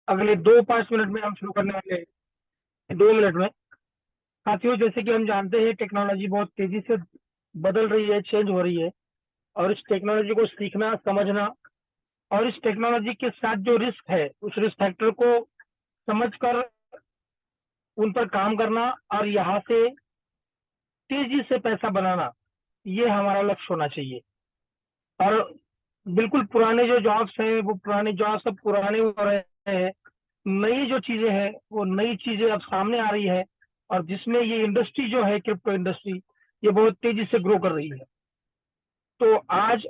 अगले 2-5 मिनट में हम शुरू करने वाले हैं, 2 मिनट में। साथियों, जैसे कि हम जानते हैं, टेक्नोलॉजी बहुत तेजी से बदल रही है, चेंज हो रही है। और इस टेक्नोलॉजी को सीखना, समझना और इस टेक्नोलॉजी के साथ जो रिस्क है, उस रिस्क फैक्टर को समझकर उन पर काम करना और यहाँ से तेजी से पैसा बनाना, ये हमारा लक्ष्य होना चाहिए। और बिल्कुल पुराने जो जॉब्स हैं, वो पुराने जॉब्स अब पुराने हो रहे हैं। नई जो चीजें हैं, वो नई चीजें अब सामने आ रही है। और जिसमें ये इंडस्ट्री जो है, क्रिप्टो इंडस्ट्री, ये बहुत तेजी से ग्रो कर रही है। तो आज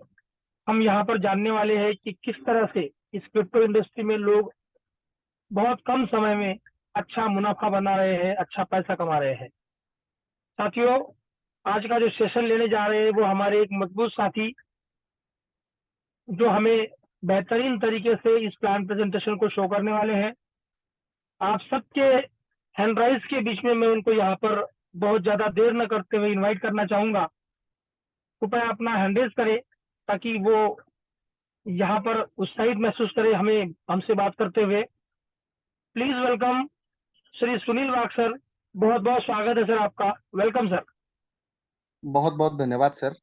हम यहाँ पर जानने वाले हैं कि किस तरह से इस क्रिप्टो इंडस्ट्री में लोग बहुत कम समय में अच्छा मुनाफा बना रहे हैं, अच्छा पैसा कमा रहे हैं। साथियों, आज का जो सेशन लेने जा रहे हैं, वो हमारे एक मजबूत साथी, जो हमें बेहतरीन तरीके से इस प्लान प्रेजेंटेशन को शो करने वाले हैं। आप सबके हैंड राइज के बीच में मैं उनको यहाँ पर बहुत ज्यादा देर न करते हुए इनवाइट करना चाहूंगा। कृपया अपना हैंड रेज करें, ताकि वो यहाँ पर उत्साहित महसूस करे हमें हमसे बात करते हुए। प्लीज वेलकम श्री सुनील वाग सर। बहुत बहुत स्वागत है सर आपका। Welcome sir. बहुत बहुत धन्यवाद सर।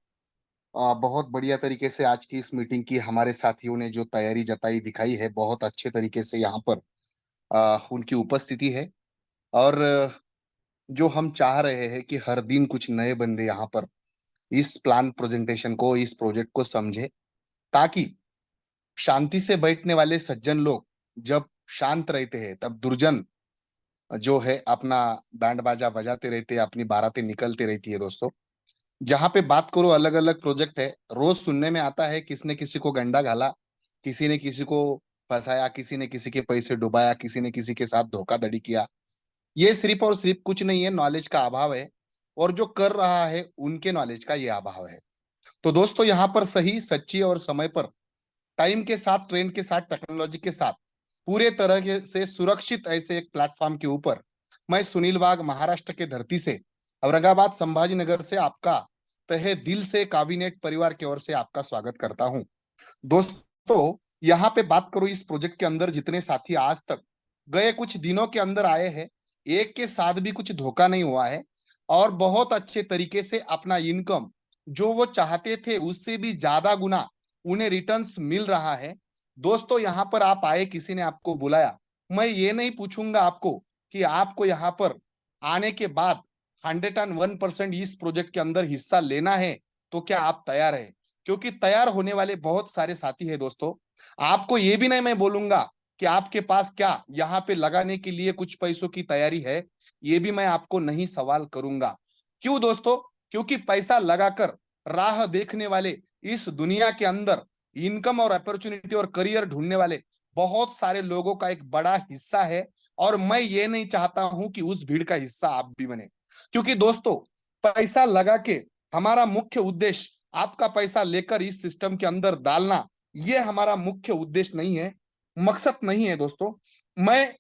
बहुत बढ़िया तरीके से आज की इस मीटिंग की हमारे साथियों ने जो तैयारी जताई दिखाई है, बहुत अच्छे तरीके से यहाँ पर उनकी उपस्थिति है। और जो हम चाह रहे हैं कि हर दिन कुछ नए बंदे यहाँ पर इस प्लान प्रेजेंटेशन को, इस प्रोजेक्ट को समझे, ताकि शांति से बैठने वाले सज्जन लोग जब शांत रहते हैं, तब दुर्जन जो है अपना बैंड बाजा बजाते रहते हैं, अपनी बारातें निकलती रहती है दोस्तों। जहां पे बात करो, अलग अलग प्रोजेक्ट है, रोज सुनने में आता है किसने किसी को गंडा घाला, किसी ने किसी को फंसाया, किसी ने किसी के पैसे डुबाया, किसी ने किसी के साथ धोखाधड़ी किया। ये सिर्फ और सिर्फ कुछ नहीं है, नॉलेज का अभाव है। और जो कर रहा है उनके नॉलेज का ये अभाव है। तो दोस्तों, यहाँ पर सही, सच्ची और समय पर, टाइम के साथ, ट्रेंड के साथ, टेक्नोलॉजी के साथ, पूरे तरह से सुरक्षित ऐसे एक प्लेटफॉर्म के ऊपर मैं सुनील वाघ, महाराष्ट्र के धरती से, औरंगाबाद संभाजी नगर से आपका तहे दिल से कैबिनेट परिवार की ओर से आपका स्वागत करता हूं। दोस्तों, यहाँ पे बात करूं, इस प्रोजेक्ट के अंदर जितने साथी आज तक गए कुछ दिनों के अंदर आए हैं, एक के साथ भी कुछ धोखा नहीं हुआ है। और बहुत अच्छे तरीके से अपना इनकम, जो वो चाहते थे उससे भी ज्यादा गुना उन्हें रिटर्न्स मिल रहा है। दोस्तों, यहाँ पर आप आए, किसी ने आपको बुलाया, मैं ये नहीं पूछूंगा आपको कि आपको यहाँ पर आने के बाद 101% इस प्रोजेक्ट के अंदर हिस्सा लेना है तो क्या आप तैयार है, क्योंकि तैयार होने वाले बहुत सारे साथी है दोस्तों। आपको ये भी नहीं मैं बोलूंगा कि आपके पास क्या यहाँ पे लगाने के लिए कुछ पैसों की तैयारी है, ये भी मैं आपको नहीं सवाल करूंगा। क्यों दोस्तों? क्योंकि पैसा लगाकर राह देखने वाले इस दुनिया के अंदर इनकम और अपॉर्चुनिटी और करियर ढूंढने वाले बहुत सारे लोगों का एक बड़ा हिस्सा है। और मैं ये नहीं चाहता हूं कि उस भीड़ का हिस्सा आप भी बने, क्योंकि दोस्तों, पैसा लगा के हमारा मुख्य उद्देश्य आपका पैसा लेकर इस सिस्टम के अंदर डालना, ये हमारा मुख्य उद्देश्य नहीं है, मकसद नहीं है दोस्तों। मैं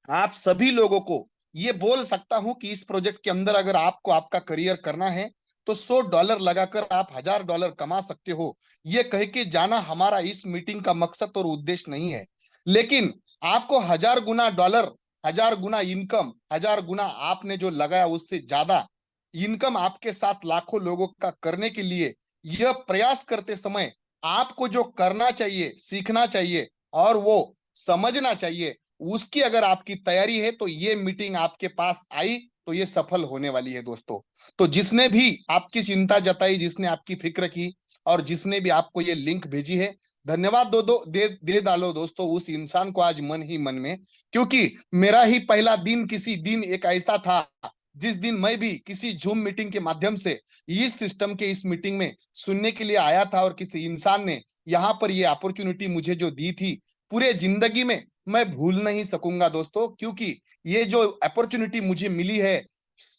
आप सभी लोगों को ये बोल सकता हूं कि इस प्रोजेक्ट के अंदर अगर आपको आपका करियर करना है तो $100 लगाकर आप $1000 कमा सकते हो, ये कह के जाना हमारा इस मीटिंग का मकसद और उद्देश्य नहीं है। लेकिन आपको 1000 गुना डॉलर, 1000 गुना इनकम, 1000 गुना आपने जो लगाया उससे ज्यादा इनकम आपके साथ लाखों लोगों का करने के लिए यह प्रयास करते समय आपको जो करना चाहिए, सीखना चाहिए और वो समझना चाहिए, उसकी अगर आपकी तैयारी है तो ये मीटिंग आपके पास आई तो ये सफल होने वाली है दोस्तों। तो जिसने भी आपकी चिंता जताई, जिसने आपकी फिक्र की और जिसने भी आपको ये लिंक भेजी है, धन्यवाद दे डालो दोस्तों उस इंसान को आज मन ही मन में। क्योंकि मेरा ही पहला दिन किसी दिन एक ऐसा था जिस दिन मैं भी किसी जूम मीटिंग के माध्यम से इस सिस्टम के इस मीटिंग में सुनने के लिए आया था, और किसी इंसान ने यहाँ पर ये अपॉर्चुनिटी मुझे जो दी थी, पूरे जिंदगी में मैं भूल नहीं सकूंगा दोस्तों। क्योंकि ये जो अपॉर्चुनिटी मुझे मिली है,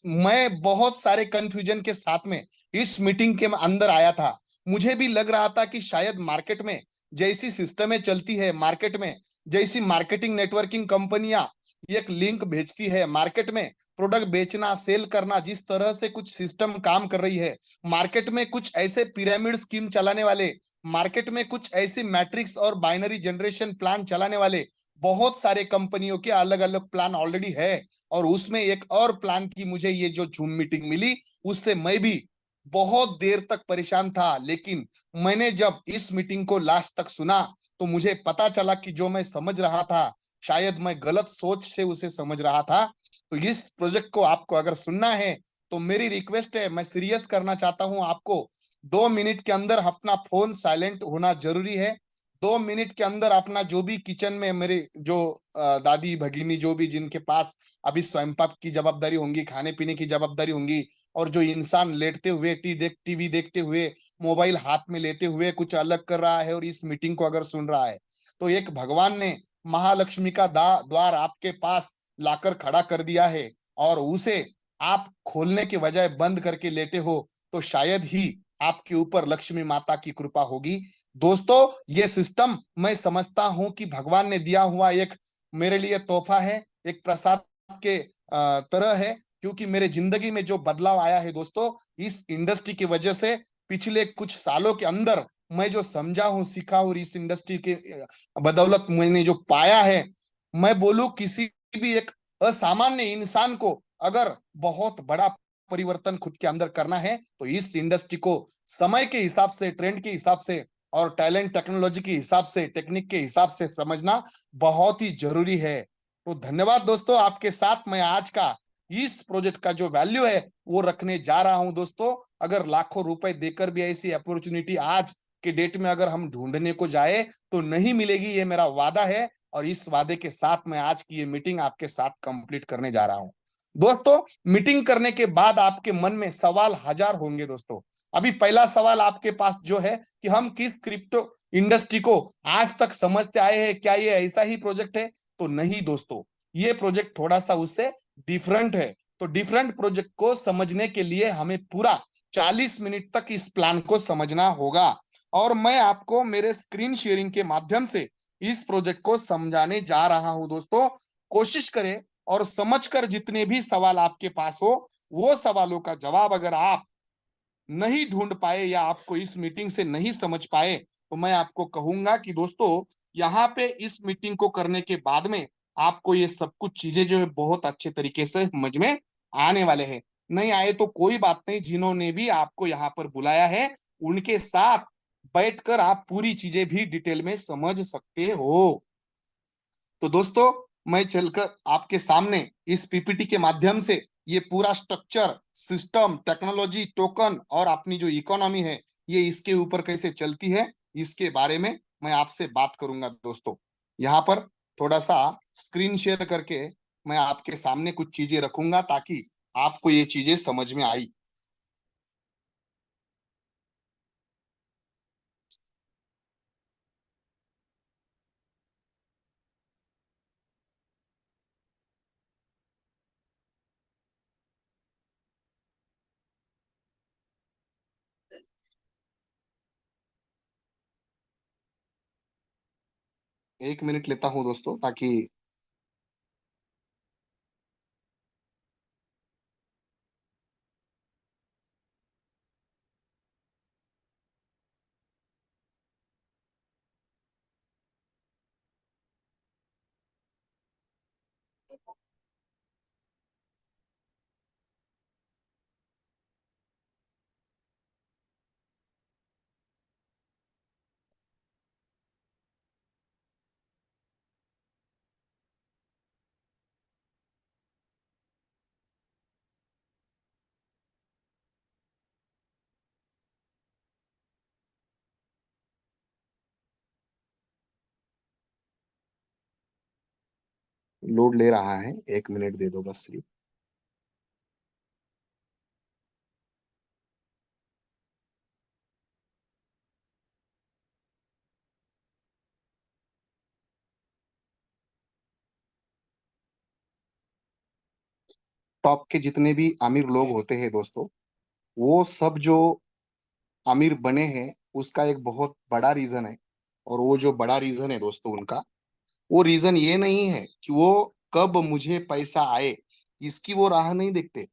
मैं बहुत सारे कंफ्यूजन के साथ में इस मीटिंग के अंदर आया था। मुझे भी लग रहा था कि शायद मार्केट में जैसी सिस्टमें चलती है, मार्केट में जैसी मार्केटिंग नेटवर्किंग कंपनियां एक लिंक भेजती है, मार्केट में प्रोडक्ट बेचना, सेल करना, जिस तरह से कुछ सिस्टम काम कर रही है, मार्केट में कुछ ऐसे पिरामिड स्कीम चलाने वाले, मार्केट में कुछ ऐसे मैट्रिक्स और बाइनरी जनरेशन प्लान चलाने वाले बहुत सारे कंपनियों के अलग अलग प्लान ऑलरेडी है, और उसमें एक और प्लान की मुझे ये जो जूम मीटिंग मिली, उससे मैं भी बहुत देर तक परेशान था। लेकिन मैंने जब इस मीटिंग को लास्ट तक सुना तो मुझे पता चला कि जो मैं समझ रहा था शायद मैं गलत सोच से उसे समझ रहा था। तो इस प्रोजेक्ट को आपको अगर सुनना है तो मेरी रिक्वेस्ट है, मैं सीरियस करना चाहता हूं आपको, 2 मिनट के अंदर अपना फोन साइलेंट होना जरूरी है। 2 मिनट के अंदर अपना जो भी किचन में मेरे जो दादी भगिनी जो भी जिनके पास अभी स्वयंपाक की जवाबदारी होंगी, खाने पीने की जवाबदारी होंगी, और जो इंसान लेटते हुए टीवी देखते हुए, मोबाइल हाथ में लेते हुए कुछ अलग कर रहा है और इस मीटिंग को अगर सुन रहा है, तो एक भगवान ने महालक्ष्मी का द्वार आपके पास लाकर खड़ा कर दिया है, और उसे आप खोलने के बजाय बंद करके लेटे हो, तो शायद ही आपके ऊपर लक्ष्मी माता की कृपा होगी। दोस्तों, ये सिस्टम मैं समझता हूं कि भगवान ने दिया हुआ एक मेरे लिए तोहफा है, एक प्रसाद के तरह है, क्योंकि मेरे जिंदगी में जो बदलाव आया है दोस्तों, इस इंडस्ट्री की वजह से पिछले कुछ सालों के अंदर मैं जो समझा हूं, सीखा हूं, इस इंडस्ट्री के बदौलत मैंने जो पाया है, मैं बोलूं किसी भी एक असामान्य इंसान को अगर बहुत बड़ा परिवर्तन खुद के अंदर करना है तो इस इंडस्ट्री को समय के हिसाब से, ट्रेंड के हिसाब से और टैलेंट टेक्नोलॉजी के हिसाब से, टेक्निक के हिसाब से समझना बहुत ही जरूरी है। तो धन्यवाद दोस्तों, आपके साथ मैं आज का इस प्रोजेक्ट का जो वैल्यू है वो रखने जा रहा हूं दोस्तों। अगर लाखों रुपए देकर भी ऐसी अपॉर्चुनिटी आज के डेट में अगर हम ढूंढने को जाए तो नहीं मिलेगी, ये मेरा वादा है, और इस वादे के साथ मैं आज की ये मीटिंग आपके साथ कंप्लीट करने जा रहा हूं। दोस्तों, मीटिंग करने के बाद आपके मन में सवाल हजार होंगे दोस्तों। अभी पहला सवाल आपके पास जो है कि हम किस क्रिप्टो इंडस्ट्री को आज तक समझते आए हैं, क्या ये ऐसा ही प्रोजेक्ट है? तो नहीं दोस्तों, ये प्रोजेक्ट थोड़ा सा उससे डिफरेंट है। तो डिफरेंट प्रोजेक्ट को समझने के लिए हमें पूरा 40 मिनट तक इस प्लान को समझना होगा, और मैं आपको मेरे स्क्रीन शेयरिंग के माध्यम से इस प्रोजेक्ट को समझाने जा रहा हूं दोस्तों। कोशिश करें और समझकर जितने भी सवाल आपके पास हो, वो सवालों का जवाब अगर आप नहीं ढूंढ पाए या आपको इस मीटिंग से नहीं समझ पाए, तो मैं आपको कहूंगा कि दोस्तों, यहाँ पे इस मीटिंग को करने के बाद में आपको ये सब कुछ चीजें जो है बहुत अच्छे तरीके से समझ में आने वाले हैं। नहीं आए तो कोई बात नहीं, जिन्होंने भी आपको यहाँ पर बुलाया है उनके साथ बैठकर आप पूरी चीजें भी डिटेल में समझ सकते हो। तो दोस्तों, मैं चलकर आपके सामने इस पीपीटी के माध्यम से ये पूरा स्ट्रक्चर, सिस्टम, टेक्नोलॉजी, टोकन और अपनी जो इकोनॉमी है ये इसके ऊपर कैसे चलती है, इसके बारे में मैं आपसे बात करूंगा दोस्तों। यहाँ पर थोड़ा सा स्क्रीन शेयर करके मैं आपके सामने कुछ चीजें रखूंगा ताकि आपको ये चीजें समझ में आई। एक मिनट लेता हूं दोस्तों, ताकि लोड ले रहा है, 1 मिनट दे दो बस सिर्फ। टॉप के जितने भी अमीर लोग होते हैं दोस्तों, वो सब जो अमीर बने हैं उसका एक बहुत बड़ा रीजन है। और वो जो बड़ा रीजन है दोस्तों उनका, वो रीजन ये नहीं है कि वो कब मुझे पैसा आए, इसकी वो राह नहीं देखते।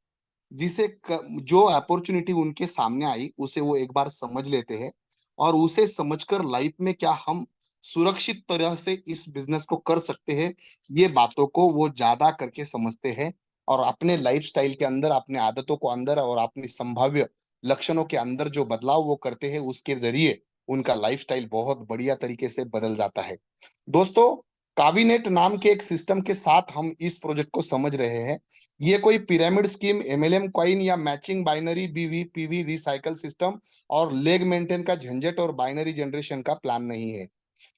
जो अपॉर्चुनिटी उनके सामने आई उसे वो एक बार समझ लेते हैं, और उसे समझकर लाइफ में क्या हम सुरक्षित तरह से इस बिजनेस को कर सकते हैं, ये बातों को वो ज्यादा करके समझते हैं और अपने लाइफस्टाइल के अंदर, अपने आदतों को अंदर और अपनी संभाव्य लक्षणों के अंदर जो बदलाव वो करते हैं, उसके जरिए उनका लाइफस्टाइल बहुत बढ़िया तरीके से बदल जाता है। दोस्तों, काबिनेट नाम के एक सिस्टम के साथ हम इस प्रोजेक्ट को समझ रहे हैं। ये कोई पिरामिड स्कीम, एमएलएम कॉइन या मैचिंग बाइनरी बीवी पीवी रिसाइकल सिस्टम और लेग मेंटेन का झंझट और बाइनरी जनरेशन का प्लान नहीं है।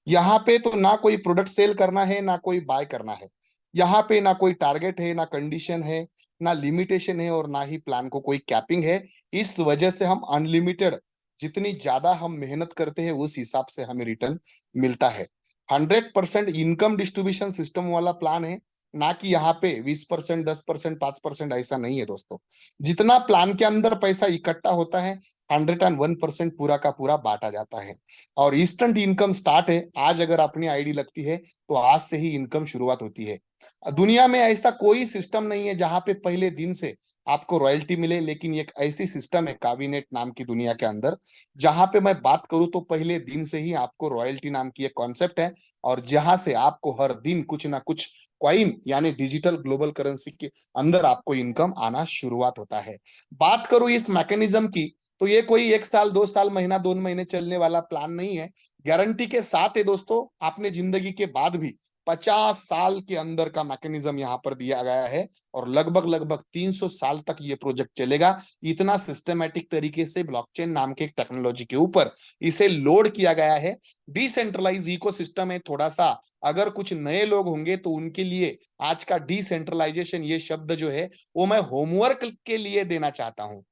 यहाँ पे तो ना कोई प्रोडक्ट सेल करना है, ना कोई बाय करना है। यहाँ पे ना कोई टारगेट है, ना कंडीशन है, ना लिमिटेशन है और ना ही प्लान को कोई कैपिंग है। इस वजह से हम अनलिमिटेड, जितनी ज्यादा हम मेहनत करते हैं उस हिसाब से हमें रिटर्न मिलता है। 100% इनकम डिस्ट्रीब्यूशन सिस्टम वाला प्लान है, ना कि यहाँ पे 20%, 10%, 5%, ऐसा नहीं है दोस्तों। जितना प्लान के अंदर पैसा इकट्ठा होता है, 101% पूरा का पूरा बांटा जाता है। और इंस्टेंट इनकम स्टार्ट है। आज अगर अपनी आईडी लगती है तो आज से ही इनकम शुरुआत होती है। दुनिया में ऐसा कोई सिस्टम नहीं है जहां पे पहले दिन से आपको रॉयल्टी मिले, लेकिन एक ऐसी सिस्टम है काबिनेट नाम की दुनिया के अंदर, जहां पे मैं बात करूं तो पहले दिन से ही आपको रॉयल्टी नाम की एक कॉन्सेप्ट है, और जहां से आपको हर दिन कुछ ना कुछ कॉइन यानी डिजिटल ग्लोबल करेंसी के अंदर आपको इनकम आना शुरुआत होता है। बात करूं इस मैकेनिज्म की, तो ये कोई 1 साल, 2 साल, महीना, 2 महीने चलने वाला प्लान नहीं है। गारंटी के साथ है दोस्तों, आपने जिंदगी के बाद भी 50 साल के अंदर का मैकेनिज्म यहाँ पर दिया गया है और लगभग लगभग 300 साल तक ये प्रोजेक्ट चलेगा। इतना सिस्टमेटिक तरीके से ब्लॉकचेन नाम के एक टेक्नोलॉजी के ऊपर इसे लोड किया गया है। डिसेंट्रलाइज इकोसिस्टम है थोड़ा सा। अगर कुछ नए लोग होंगे तो उनके लिए आज का डिसेंट्रलाइजेशन ये शब्द जो है वो मैं होमवर्क के लिए देना चाहता हूं।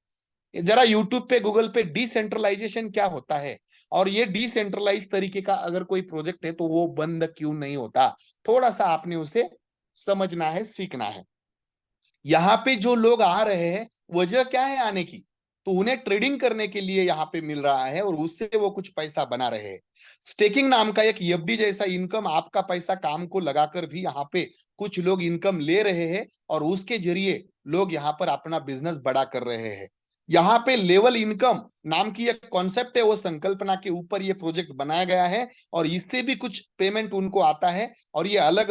जरा यूट्यूब पे, गूगल पे डिसेंट्रलाइजेशन क्या होता है और ये डिसेंट्रलाइज तरीके का अगर कोई प्रोजेक्ट है तो वो बंद क्यों नहीं होता, थोड़ा सा आपने उसे समझना है, सीखना है। यहाँ पे जो लोग आ रहे हैं, वजह क्या है आने की, तो उन्हें ट्रेडिंग करने के लिए यहाँ पे मिल रहा है और उससे वो कुछ पैसा बना रहे हैं। स्टेकिंग नाम का एक एफडी जैसा इनकम, आपका पैसा काम को लगाकर भी यहाँ पे कुछ लोग इनकम ले रहे हैं और उसके जरिए लोग यहाँ पर अपना बिजनेस बड़ा कर रहे हैं। यहाँ पे लेवल इनकम नाम की एक कॉन्सेप्ट है, वो संकल्पना के ऊपर ये प्रोजेक्ट बनाया गया है और इससे भी कुछ पेमेंट उनको आता है और ये अलग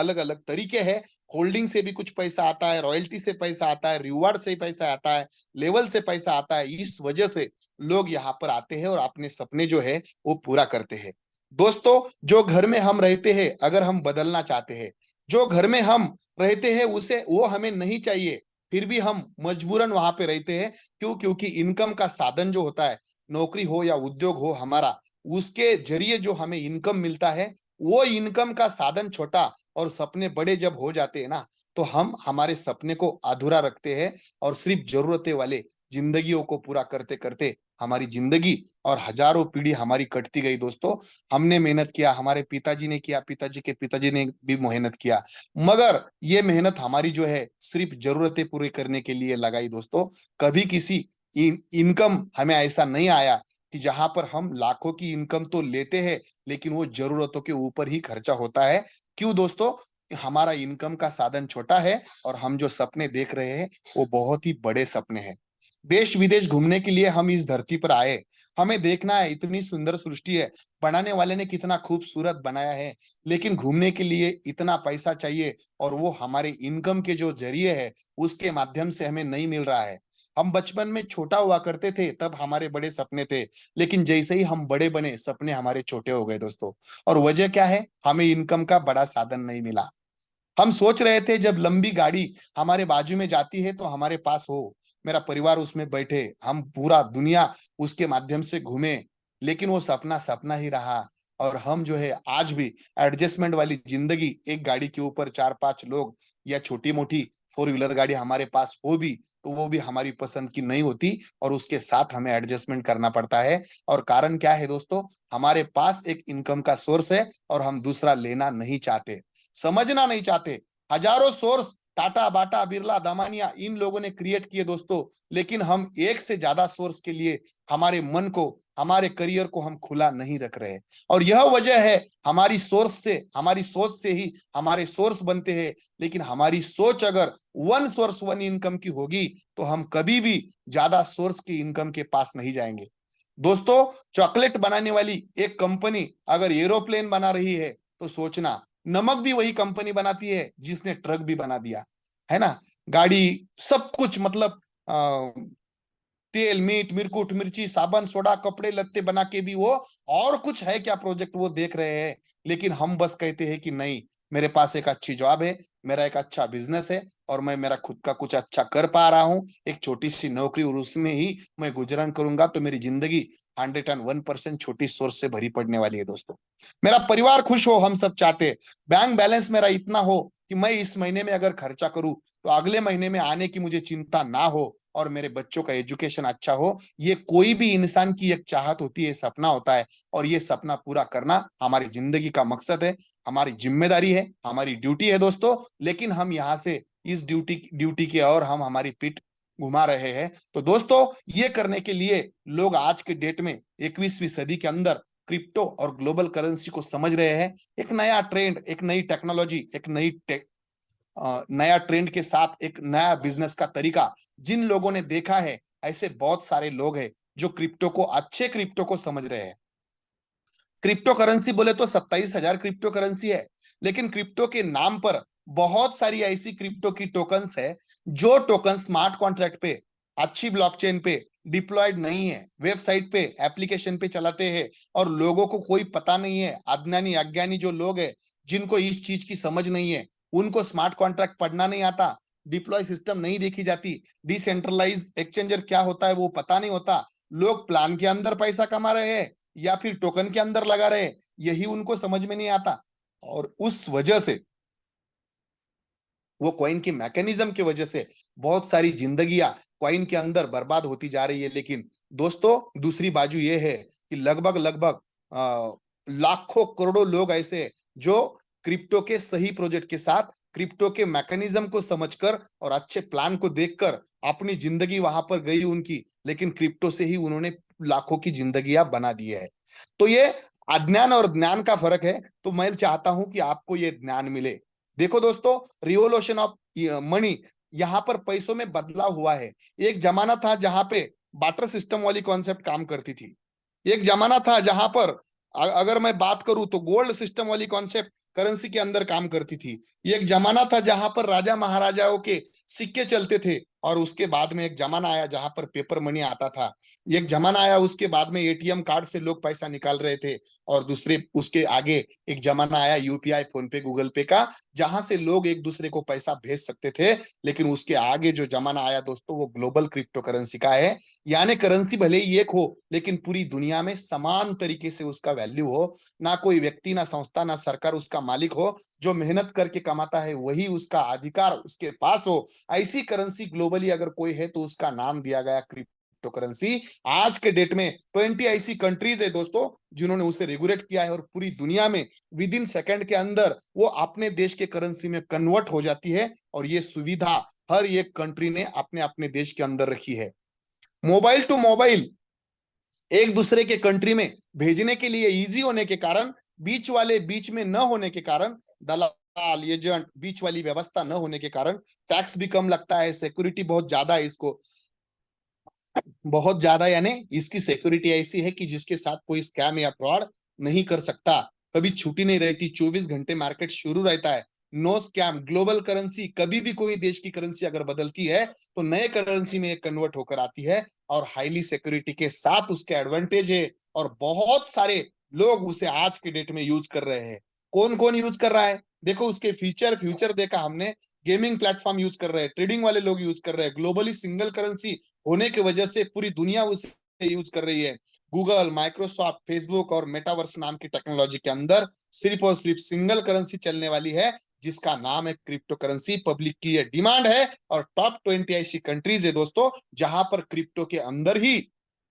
अलग तरीके हैं। होल्डिंग से भी कुछ पैसा आता है, रॉयल्टी से पैसा आता है, रिवार्ड से पैसा आता है, लेवल से पैसा आता है। इस वजह से लोग यहाँ पर आते हैं और अपने सपने जो है वो पूरा करते हैं। दोस्तों, जो घर में हम रहते हैं, अगर हम बदलना चाहते हैं, जो घर में हम रहते हैं उसे वो हमें नहीं चाहिए, फिर भी हम मजबूरन वहां पे रहते हैं। क्यों? क्योंकि इनकम का साधन जो होता है, नौकरी हो या उद्योग हो हमारा, उसके जरिए जो हमें इनकम मिलता है, वो इनकम का साधन छोटा और सपने बड़े जब हो जाते हैं ना, तो हम हमारे सपने को अधूरा रखते हैं और सिर्फ जरूरतें वाले जिंदगियों को पूरा करते करते हमारी जिंदगी और हजारों पीढ़ी हमारी कटती गई। दोस्तों, हमने मेहनत किया, हमारे पिताजी ने किया, पिताजी के पिताजी ने भी मेहनत किया, मगर ये मेहनत हमारी जो है सिर्फ जरूरतें पूरी करने के लिए लगाई। दोस्तों, कभी किसी इनकम हमें ऐसा नहीं आया कि जहां पर हम लाखों की इनकम तो लेते हैं लेकिन वो जरूरतों के ऊपर ही खर्चा होता है। क्यों दोस्तों? हमारा इनकम का साधन छोटा है और हम जो सपने देख रहे हैं वो बहुत ही बड़े सपने हैं। देश विदेश घूमने के लिए हम इस धरती पर आए, हमें देखना है इतनी सुंदर सृष्टि है, बनाने वाले ने कितना खूबसूरत बनाया है, लेकिन घूमने के लिए इतना पैसा चाहिए और वो हमारे इनकम के जो जरिए है उसके माध्यम से हमें नहीं मिल रहा है। हम बचपन में छोटा हुआ करते थे तब हमारे बड़े सपने थे, लेकिन जैसे ही हम बड़े बने सपने हमारे छोटे हो गए दोस्तों। और वजह क्या है? हमें इनकम का बड़ा साधन नहीं मिला। हम सोच रहे थे जब लंबी गाड़ी हमारे बाजू में जाती है तो हमारे पास हो, मेरा परिवार उसमें बैठे, हम पूरा दुनिया उसके माध्यम से घूमे, लेकिन वो सपना सपना ही रहा। और हम जो है आज भी एडजस्टमेंट वाली जिंदगी, एक गाड़ी के ऊपर 4-5 लोग या छोटी मोटी 4 व्हीलर गाड़ी हमारे पास हो भी तो वो भी हमारी पसंद की नहीं होती और उसके साथ हमें एडजस्टमेंट करना पड़ता है। और कारण क्या है दोस्तों? हमारे पास एक इनकम का सोर्स है और हम दूसरा लेना नहीं चाहते, समझना नहीं चाहते। हजारों सोर्स टाटा, बाटा, बिरला, दामानिया इन लोगों ने क्रिएट किए दोस्तों, लेकिन हम एक से ज्यादा सोर्स के लिए हमारे मन को, हमारे करियर को हम खुला नहीं रख रहे। और यह वजह है, हमारी सोर्स से, हमारी सोच से ही हमारे सोर्स बनते हैं। लेकिन हमारी सोच अगर वन सोर्स वन इनकम की होगी तो हम कभी भी ज्यादा सोर्स की इनकम के पास नहीं जाएंगे। दोस्तों, चॉकलेट बनाने वाली एक कंपनी अगर एरोप्लेन बना रही है तो सोचना, नमक भी वही कंपनी बनाती है जिसने ट्रक भी बना दिया, है ना। गाड़ी, सब कुछ, मतलब तेल, मीट, मिर्कुट, मिर्ची, साबुन, सोडा, कपड़े लत्ते बना के भी वो और कुछ है क्या प्रोजेक्ट वो देख रहे हैं। लेकिन हम बस कहते हैं कि नहीं, मेरे पास एक अच्छी जॉब है, मेरा एक अच्छा बिजनेस है, और मैं मेरा खुद का कुछ अच्छा कर पा रहा हूँ, एक छोटी सी नौकरी, और उसमें ही मैं गुजरान करूंगा, तो मेरी जिंदगी 101% छोटी सोर्स से भरी पड़ने वाली है। दोस्तों, मेरा परिवार खुश हो, हम सब चाहते हैं। बैंक बैलेंस मेरा इतना हो कि मैं इस महीने में अगर खर्चा करूं तो अगले महीने में आने की मुझे चिंता ना हो, और मेरे बच्चों का एजुकेशन अच्छा हो। ये कोई भी इंसान की एक चाहत होती है, सपना होता है, और ये सपना पूरा करना हमारी जिंदगी का मकसद है, हमारी जिम्मेदारी है, हमारी ड्यूटी है। दोस्तों, लेकिन हम यहाँ से इस ड्यूटी की और हम हमारी पीठ घुमा रहे हैं। तो दोस्तों, ये करने के लिए लोग आज के डेट में 21वीं सदी के अंदर क्रिप्टो और ग्लोबल करेंसी को समझ रहे हैं। एक नया ट्रेंड, एक नई टेक्नोलॉजी, एक नया ट्रेंड के साथ एक नया बिजनेस का तरीका जिन लोगों ने देखा है, ऐसे बहुत सारे लोग हैं जो अच्छे क्रिप्टो को समझ रहे हैं। क्रिप्टो करेंसी बोले तो 27,000 क्रिप्टो करेंसी है, लेकिन क्रिप्टो के नाम पर बहुत सारी ऐसी क्रिप्टो की टोकन्स है जो टोकन स्मार्ट कॉन्ट्रैक्ट पे, अच्छी ब्लॉकचेन पे डिप्लॉयड नहीं है, वेबसाइट पे, एप्लीकेशन पे चलाते हैं, और लोगों को कोई पता नहीं है। अज्ञानी अज्ञानी जो लोग हैं, जिनको इस चीज की समझ नहीं है, उनको स्मार्ट कॉन्ट्रैक्ट पढ़ना नहीं आता, डिप्लॉय सिस्टम नहीं देखी जाती, डिसेंट्रलाइज एक्सचेंजर क्या होता है वो पता नहीं होता, लोग प्लान के अंदर पैसा कमा रहे हैं या फिर टोकन के अंदर लगा रहे, यही उनको समझ में नहीं आता। और उस वजह से, वो कॉइन की मैकेनिज्म की वजह से बहुत सारी जिंदगियां कॉइन के अंदर बर्बाद होती जा रही है। लेकिन दोस्तों, दूसरी बाजू ये है कि लगभग लगभग लाखों करोड़ों लोग ऐसे जो क्रिप्टो के सही प्रोजेक्ट के साथ, क्रिप्टो के मैकेनिज्म को समझकर और अच्छे प्लान को देखकर अपनी जिंदगी वहां पर गई उनकी, लेकिन क्रिप्टो से ही उन्होंने लाखों की जिंदगियां बना दी है। तो ये अज्ञान और ज्ञान का फर्क है। तो मैं चाहता हूं कि आपको ये ज्ञान मिले। देखो दोस्तों, रिवोल्यूशन ऑफ मनी, यहाँ पर पैसों में बदलाव हुआ है। एक जमाना था जहां पे बाटर सिस्टम वाली कॉन्सेप्ट काम करती थी। एक जमाना था जहां पर अगर मैं बात करूं तो गोल्ड सिस्टम वाली कॉन्सेप्ट करेंसी के अंदर काम करती थी। एक जमाना था जहां पर राजा महाराजाओं के सिक्के चलते थे, और उसके बाद में एक जमाना आया जहां पर पेपर मनी आता था। एक जमाना आया उसके बाद में एटीएम कार्ड से लोग पैसा निकाल रहे थे, और दूसरे उसके आगे एक जमाना आया यूपीआई, फोन पे, गूगल पे का, जहां से लोग एक दूसरे को पैसा भेज सकते थे। लेकिन उसके आगे जो जमाना आया दोस्तों, वो ग्लोबल क्रिप्टो करेंसी का है। यानी करेंसी भले ही एक हो, लेकिन पूरी दुनिया में समान तरीके से उसका वैल्यू हो, ना कोई व्यक्ति, ना संस्था, ना सरकार उसका मालिक हो, जो मेहनत करके कमाता है वही उसका अधिकार उसके पास हो। ऐसी करेंसी ग्लोबली अगर कोई है तो उसका नाम दिया गया क्रिप्टो करेंसी। आज के डेट में 20 ऐसी कंट्रीज है दोस्तों जिन्होंने उसे रेगुलेट किया है, और पूरी दुनिया में विद इन सेकंड के अंदर वो अपने देश के करेंसी में कन्वर्ट हो जाती है। और ये सुविधा हर एक कंट्री ने अपने अपने देश के अंदर रखी है। मोबाइल टू मोबाइल एक दूसरे के कंट्री में भेजने के लिए इजी होने के कारण, बीच वाले बीच में न होने के कारण, दलाल, एजेंट, बीच वाली व्यवस्था न होने के कारण टैक्स भी कम लगता है, सिक्योरिटी बहुत ज्यादा है इसको, बहुत ज्यादा, यानी इसकी सिक्योरिटी ऐसी है कि जिसके साथ कोई स्कैम या फ्रॉड नहीं कर सकता। कभी छुट्टी नहीं रहती, 24 घंटे मार्केट शुरू रहता है। No scam. ग्लोबल करेंसी कभी भी कोई देश की करेंसी अगर बदलती है तो नए करेंसी में कन्वर्ट होकर आती है, और हाईली सिक्योरिटी के साथ उसके एडवांटेज है, और बहुत सारे लोग उसे आज के डेट में यूज कर रहे हैं। कौन कौन यूज कर रहा है? देखो, उसके फ्यूचर देखा हमने, गेमिंग प्लेटफॉर्म यूज कर रहे हैं, ट्रेडिंग वाले लोग यूज कर रहे हैं, ग्लोबली सिंगल करेंसी होने की वजह से पूरी दुनिया उसे यूज कर रही है। गूगल, माइक्रोसॉफ्ट, फेसबुक और मेटावर्स नाम की टेक्नोलॉजी के अंदर सिर्फ और सिर्फ सिंगल करेंसी चलने वाली है, जिसका नाम है क्रिप्टो करेंसी। पब्लिक की ये डिमांड है, और टॉप 20 ऐसी कंट्रीज है दोस्तों जहां पर क्रिप्टो के अंदर ही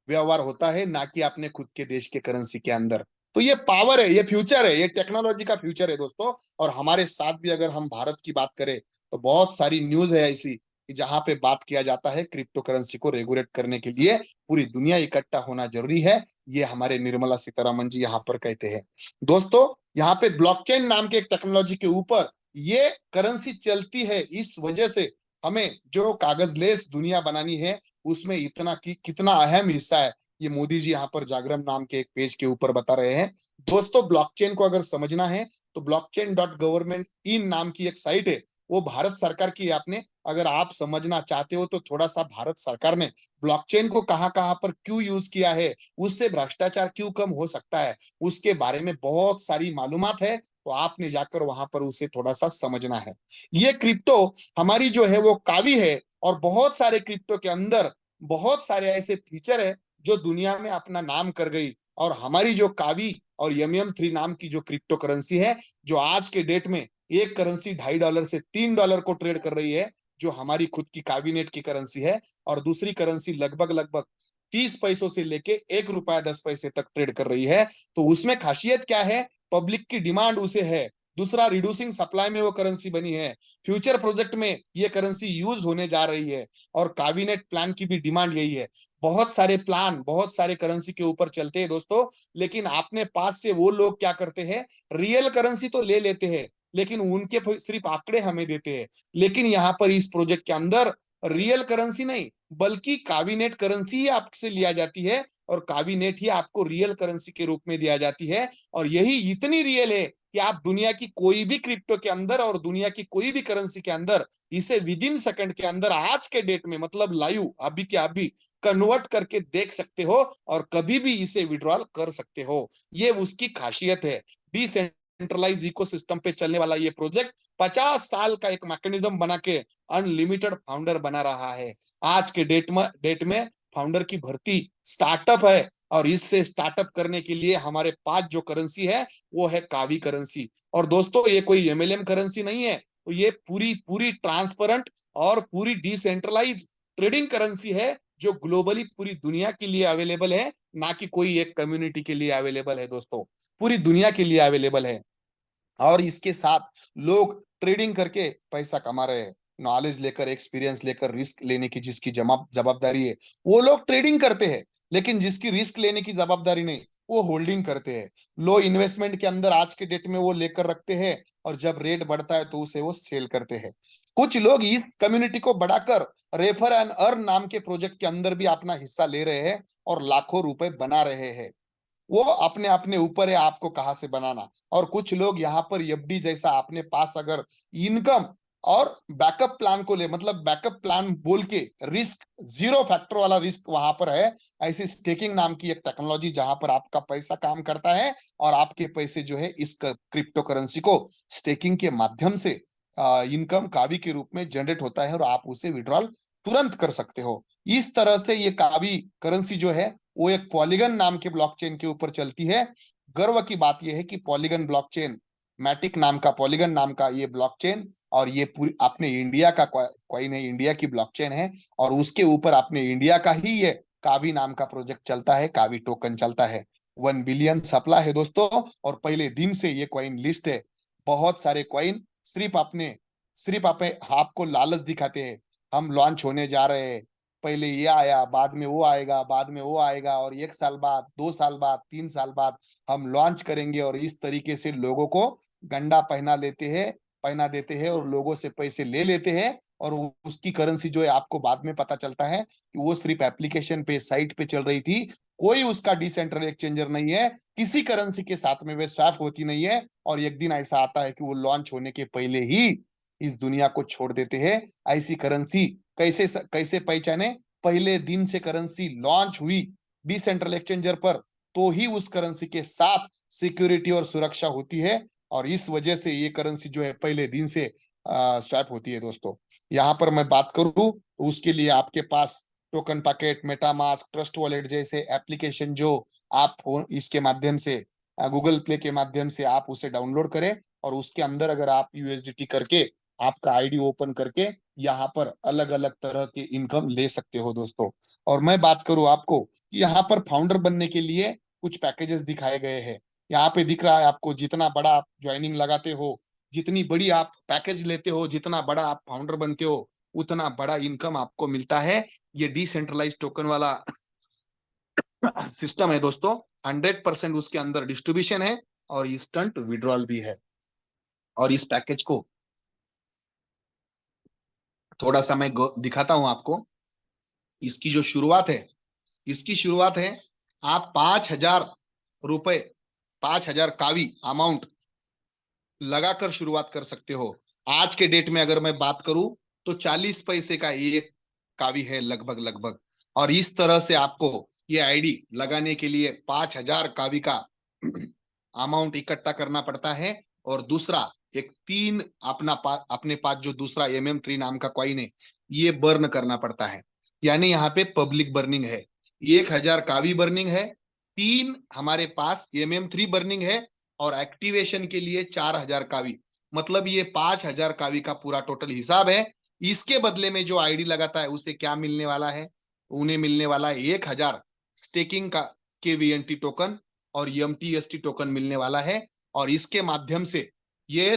व्यवहार होता है, ना कि अपने खुद के देश के करेंसी के अंदर। तो ये पावर है, ये फ्यूचर है, ये टेक्नोलॉजी का फ्यूचर है दोस्तों। और हमारे साथ भी अगर हम भारत की बात करें तो बहुत सारी न्यूज है ऐसी कि जहां पे बात किया जाता है क्रिप्टो करेंसी को रेगुलेट करने के लिए पूरी दुनिया इकट्ठा होना जरूरी है। ये हमारे निर्मला सीतारमण जी यहाँ पर कहते हैं। दोस्तों, यहाँ पे ब्लॉकचेन नाम के एक टेक्नोलॉजी के ऊपर ये करेंसी चलती है, इस वजह से हमें जो कागजलेस दुनिया बनानी है उसमें इतना कितना अहम हिस्सा है। ये मोदी जी यहाँ पर जागरण नाम के एक पेज के ऊपर बता रहे हैं। दोस्तों, ब्लॉकचेन को अगर समझना है तो blockchain.government.in नाम की एक साइट है, वो भारत सरकार की है। आपने अगर आप समझना चाहते हो तो थोड़ा सा भारत सरकार ने ब्लॉकचेन को कहाँ कहाँ पर क्यों यूज किया है, उससे भ्रष्टाचार क्यों कम हो सकता है, उसके बारे में बहुत सारी मालूमात है। तो आपने जाकर वहां पर उसे थोड़ा सा समझना है। ये क्रिप्टो हमारी जो है वो कावी है, और बहुत सारे क्रिप्टो के अंदर बहुत सारे ऐसे फीचर है जो दुनिया में अपना नाम कर गई। और हमारी जो कावी और MM3 नाम की जो क्रिप्टो करेंसी है, जो आज के डेट में एक करेंसी $2.5 से $3 को ट्रेड कर रही है, जो हमारी खुद की कावीनेट की करेंसी है। और दूसरी करेंसी लगभग लगभग 30 पैसों से लेके ₹1.10 तक ट्रेड कर रही है। तो उसमें खासियत क्या है? पब्लिक की डिमांड उसे है। दूसरा, रिड्यूसिंग सप्लाई में वो करेंसी बनी है। फ्यूचर प्रोजेक्ट में ये करेंसी यूज होने जा रही है, और काबिनेट प्लान की भी डिमांड यही है। बहुत सारे प्लान बहुत सारे करेंसी के ऊपर चलते हैं दोस्तों, लेकिन आपने पास से वो लोग क्या करते हैं, रियल करेंसी तो ले लेते हैं, लेकिन उनके सिर्फ आंकड़े हमें देते हैं। लेकिन यहाँ पर इस प्रोजेक्ट के अंदर रियल करेंसी नहीं, बल्कि काबिनेट करेंसी ही आपसे लिया जाती है, और काबिनेट ही आपको रियल करेंसी के रूप में दिया जाती है। और यही इतनी रियल है कि आप दुनिया की कोई भी क्रिप्टो के अंदर और दुनिया की कोई भी करेंसी के अंदर इसे विद इन सेकंड के अंदर आज के डेट में, मतलब लाइव अभी के अभी कन्वर्ट करके देख सकते हो, और कभी भी इसे विड्रॉल कर सकते हो। ये उसकी खासियत है। डिसेंट्रलाइज इकोसिस्टम पे चलने वाला ये प्रोजेक्ट 50 साल का एक मैकेनिज्म बना के अनलिमिटेड फाउंडर बना रहा है। आज के डेट में फाउंडर की भर्ती स्टार्टअप है, और इससे स्टार्टअप करने के लिए हमारे पास जो करेंसी है वो है कावी करेंसी। और दोस्तों, ये कोई MLM करेंसी नहीं है, तो ये पूरी पूरी ट्रांसपेरेंट और पूरी डिसेंट्रलाइज ट्रेडिंग करेंसी है, जो ग्लोबली पूरी दुनिया के लिए अवेलेबल है, ना कि कोई एक कम्युनिटी के लिए अवेलेबल है। दोस्तों, पूरी दुनिया के लिए अवेलेबल है। और इसके साथ लोग ट्रेडिंग करके पैसा कमा रहे हैं। नॉलेज लेकर, एक्सपीरियंस लेकर, रिस्क लेने की जिसकी जवाबदारी है, वो लोग ट्रेडिंग करते हैं। लेकिन जिसकी रिस्क लेने की जवाबदारी नहीं, वो होल्डिंग करते हैं। लो इन्वेस्टमेंट के अंदर आज के डेट में वो लेकर रखते हैं, और जब रेट बढ़ता है तो उसे वो सेल करते हैं। कुछ लोग इस कम्युनिटी को बढ़ाकर रेफर एंड अर्न नाम के प्रोजेक्ट के अंदर भी अपना हिस्सा ले रहे हैं, और लाखों रुपए बना रहे हैं। वो अपने अपने ऊपर है आपको कहां से बनाना। और कुछ लोग यहाँ पर FD जैसा अपने पास अगर इनकम और बैकअप प्लान को ले, मतलब बैकअप प्लान बोल के रिस्क, जीरो फैक्टर वाला रिस्क वहां पर है। ऐसी स्टेकिंग नाम की एक टेक्नोलॉजी जहां पर आपका पैसा काम करता है, और आपके पैसे जो है इस क्रिप्टो करेंसी को स्टेकिंग के माध्यम से इनकम कावी के रूप में जनरेट होता है, और आप उसे विड्रॉल तुरंत कर सकते हो। इस तरह से ये कावी करेंसी जो है वो एक पॉलीगन नाम के ब्लॉकचेन के ऊपर चलती है। गर्व की बात यह है कि पॉलीगन ब्लॉकचेन, मैटिक नाम का पॉलीगन नाम का ये ब्लॉकचेन, और ये पूरी अपने इंडिया का कॉइन है, इंडिया की ब्लॉकचेन है। और उसके ऊपर अपने इंडिया का ही ये कावी नाम का प्रोजेक्ट चलता है, कावी टोकन चलता है। 1 बिलियन सप्लाई है दोस्तों, और पहले दिन से ये कॉइन लिस्ट है। बहुत सारे कॉइन सिर्फ अपने आपको लालच दिखाते हैं, हम लॉन्च होने जा रहे हैं, पहले ये आया, बाद में वो आएगा, बाद में वो आएगा, और 1 साल बाद, 2 साल बाद, 3 साल बाद हम लॉन्च करेंगे। और इस तरीके से लोगों को गंडा पहना देते हैं, और लोगों से पैसे ले लेते हैं। और उसकी करेंसी जो है आपको बाद में पता चलता है कि वो सिर्फ एप्लीकेशन पे, साइट पे चल रही थी, कोई उसका डिसेंट्रल एक्सचेंजर नहीं है, किसी करेंसी के साथ में वे स्वैप होती नहीं है। और एक दिन ऐसा आता है कि वो लॉन्च होने के पहले ही इस दुनिया को छोड़ देते हैं। ऐसी करेंसी कैसे कैसे पहचाने? पहले दिन से करेंसी लॉन्च हुई डिसेंट्रल एक्सचेंजर पर, तो ही उस करेंसी के साथ सिक्योरिटी और सुरक्षा होती है। और इस वजह से ये करेंसी जो है पहले दिन से स्वैप होती है दोस्तों। यहाँ पर मैं बात करूं तो उसके लिए आपके पास token packet, MetaMask, trust wallet जैसे एप्लीकेशन जो आप इसके माध्यम से, गूगल प्ले के माध्यम से आप उसे डाउनलोड करें, और उसके अंदर अगर आप USDT करके आपका ID ओपन करके यहाँ पर अलग अलग तरह के इनकम ले सकते हो दोस्तों। और मैं बात करूं आपको कि यहाँ पर फाउंडर बनने के लिए कुछ पैकेजेस दिखाए गए हैं। यहाँ पे दिख रहा है आपको, जितना बड़ा आप ज्वाइनिंग लगाते हो, जितनी बड़ी आप पैकेज लेते हो, जितना बड़ा आप फाउंडर बनते हो, उतना बड़ा इनकम आपको मिलता है। ये डिसेंट्रलाइज टोकन वाला सिस्टम है दोस्तों। 100% उसके अंदर डिस्ट्रीब्यूशन है, और इंस्टेंट विड्रॉल भी है। और इस पैकेज को थोड़ा सा मैं दिखाता हूं आपको। इसकी जो शुरुआत है, इसकी शुरुआत है आप 5,000 रुपए, 5,000 कावी अमाउंट लगाकर शुरुआत कर सकते हो। आज के डेट में अगर मैं बात करूं तो 40 पैसे का एक कावी है लगभग लगभग। और इस तरह से आपको ये आईडी लगाने के लिए 5,000 कावी का अमाउंट इकट्ठा करना पड़ता है। और दूसरा एक तीन अपने पास जो दूसरा MM3 नाम का कॉइन है, ये बर्न करना पड़ता है। यानी यहाँ पे पब्लिक बर्निंग है, 1,000 कावी बर्निंग है, 3 हमारे पास MM3 बर्निंग है, और एक्टिवेशन के लिए 4,000 कावी। मतलब ये 5,000 कावी का पूरा टोटल हिसाब है। इसके बदले में जो आईडी लगाता है उसे क्या मिलने वाला है? उन्हें मिलने वाला है 1,000 स्टेकिंग का KVNT टोकन और MTST टोकन मिलने वाला है। और इसके माध्यम से ये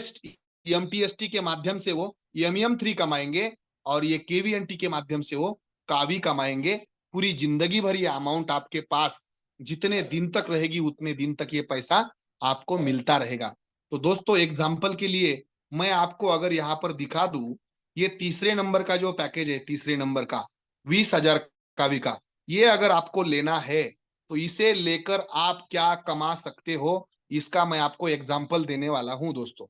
MTST के माध्यम से वो MM3 कमाएंगे, और ये KVNT के माध्यम से वो कावी कमाएंगे। पूरी जिंदगी भर ये अमाउंट आपके पास जितने दिन तक रहेगी उतने दिन तक ये पैसा आपको मिलता रहेगा। तो दोस्तों एग्जाम्पल के लिए मैं आपको अगर यहाँ पर दिखा दूं, ये तीसरे नंबर का जो पैकेज है, तीसरे नंबर का 20,000 कावी का, ये अगर आपको लेना है तो इसे लेकर आप क्या कमा सकते हो, इसका मैं आपको एग्जाम्पल देने वाला हूं दोस्तों।